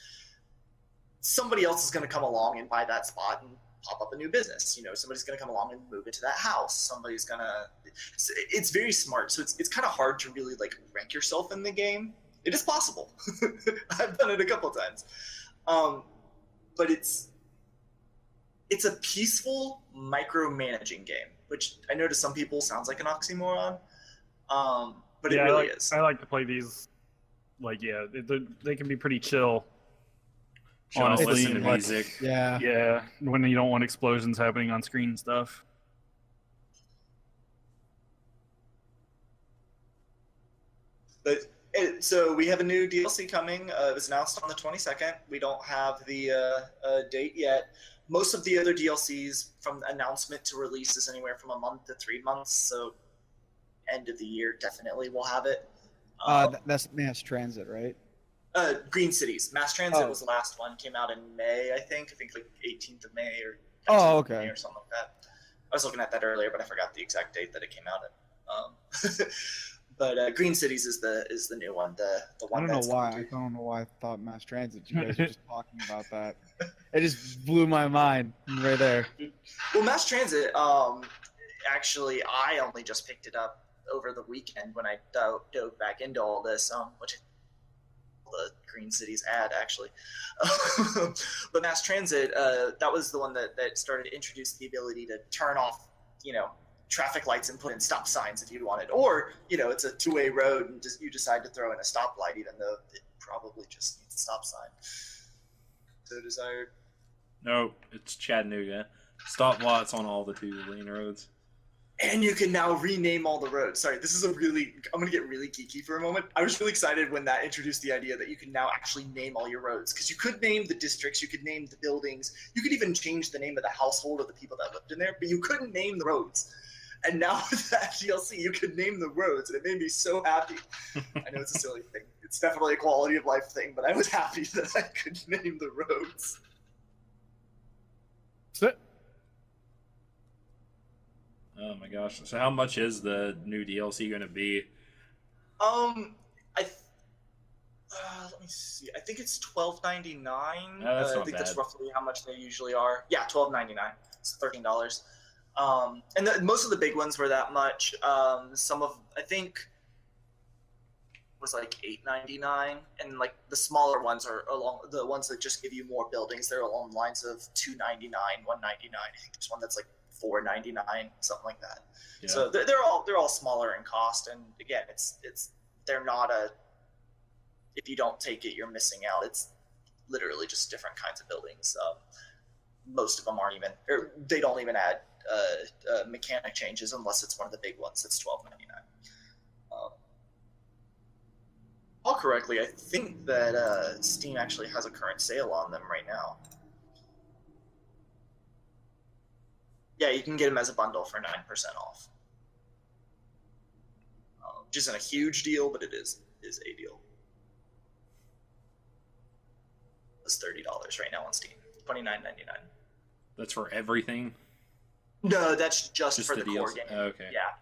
somebody else is going to come along and buy that spot and pop up a new business. Somebody's going to come along and move into that house. Somebody's going to... It's very smart. So it's kind of hard to really like wreck yourself in the game. It is possible. I've done it a couple times. But it's a peaceful micromanaging game, which I know to some people sounds like an oxymoron. But it really is. I like to play these. Like, they can be pretty chill. Honestly, Honestly, listen to music. Yeah, when you don't want explosions happening on screen and stuff. But so we have a new DLC coming. It was announced on the 22nd. We don't have the date yet. Most of the other DLCs from announcement to release is anywhere from a month to 3 months. So end of the year, definitely we'll have it. That's Mass Transit, right? Green Cities. Mass Transit was the last one. Came out in May, I think like 18th of May or 19th okay. of May or something like that. I was looking at that earlier, but I forgot the exact date that it came out in. But Green Cities is the new one. The one. I don't know why I thought Mass Transit. You guys were just talking about that. It just blew my mind right there. Well, Mass Transit. Actually, I only just picked it up over the weekend when I dove back into all this, which the Green Cities ad actually. But Mass Transit, that was the one that started to introduce the ability to turn off, traffic lights and put in stop signs if you wanted, or it's a two-way road and you decide to throw in a stoplight, even though it probably just needs a stop sign. So desired. No, it's Chattanooga. Stoplights on all the two-lane roads. And you can now rename all the roads. Sorry, this is I'm going to get really geeky for a moment. I was really excited when that introduced the idea that you can now actually name all your roads. Because you could name the districts, you could name the buildings, you could even change the name of the household of the people that lived in there, but you couldn't name the roads. And now with that DLC, you could name the roads, and it made me so happy. I know it's a silly thing. It's definitely a quality of life thing, but I was happy that I could name the roads. That's it. Oh my gosh! So how much is the new DLC going to be? Let me see. I think it's $12.99. That's not I think bad. that's roughly how much they usually are. Yeah, $12.99. It's $13. And most of the big ones were that much. Some of I think was like $8.99, and like the smaller ones are along the ones that just give you more buildings. They're along the lines of $2.99, $1.99. I think there's one that's like $4.99, something like that. Yeah. So they're all smaller in cost, and again, they're not a. If you don't take it, you're missing out. It's literally just different kinds of buildings. Most of them aren't even, or they don't even add mechanic changes unless it's one of the big ones. It's $12.99. All correctly, I think that Steam actually has a current sale on them right now. Yeah, you can get them as a bundle for 9% off, which isn't a huge deal, but it is a deal. It's $30 right now on Steam. $29.99. That's for everything? No, that's just for the core DLC. game. Oh, okay. Yeah.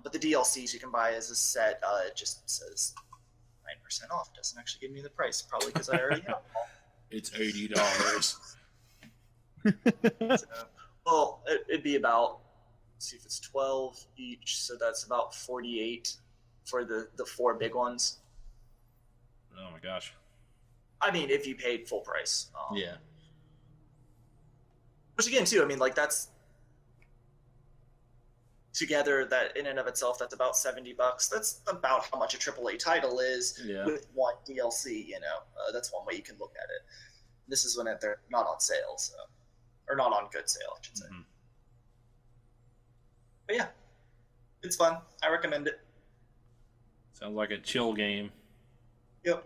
But the DLCs you can buy as a set. It just says 9% off. It doesn't actually give me the price, probably because I already have them all. It's $80. So, well, it'd be about. Let's see if it's 12 each, so that's about 48 for the 4 big ones. Oh my gosh. I mean, if you paid full price. Yeah. Which again, too, I mean, like that's together. That in and of itself, that's about $70. That's about how much a AAA title is with one DLC. That's one way you can look at it. This is when they're not on sale, so or not on good sale, I should say. Mm-hmm. But yeah, it's fun. I recommend it. Sounds like a chill game. Yep.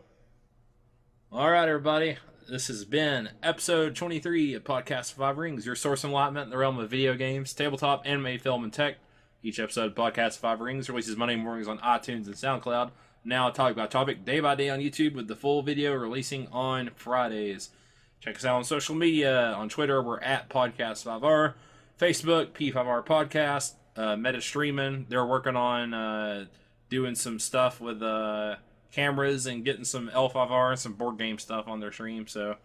All right, everybody. This has been episode 23 of Podcast 5 Rings, your source of enlightenment in the realm of video games, tabletop, anime, film, and tech. Each episode of Podcast 5 Rings releases Monday mornings on iTunes and Soundcloud. Now topic by topic, day by day on YouTube, with the full video releasing on Fridays. Check us out on social media. On Twitter, we're at Podcast5R. Facebook, P5R Podcast. Meta Streaming, they're working on doing some stuff with cameras and getting some L5R and some board game stuff on their stream. So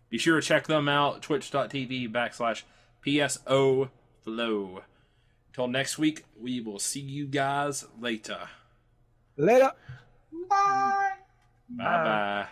be sure to check them out. Twitch.tv/PSO Flow. Until next week, we will see you guys later. Later. Bye. Bye-bye.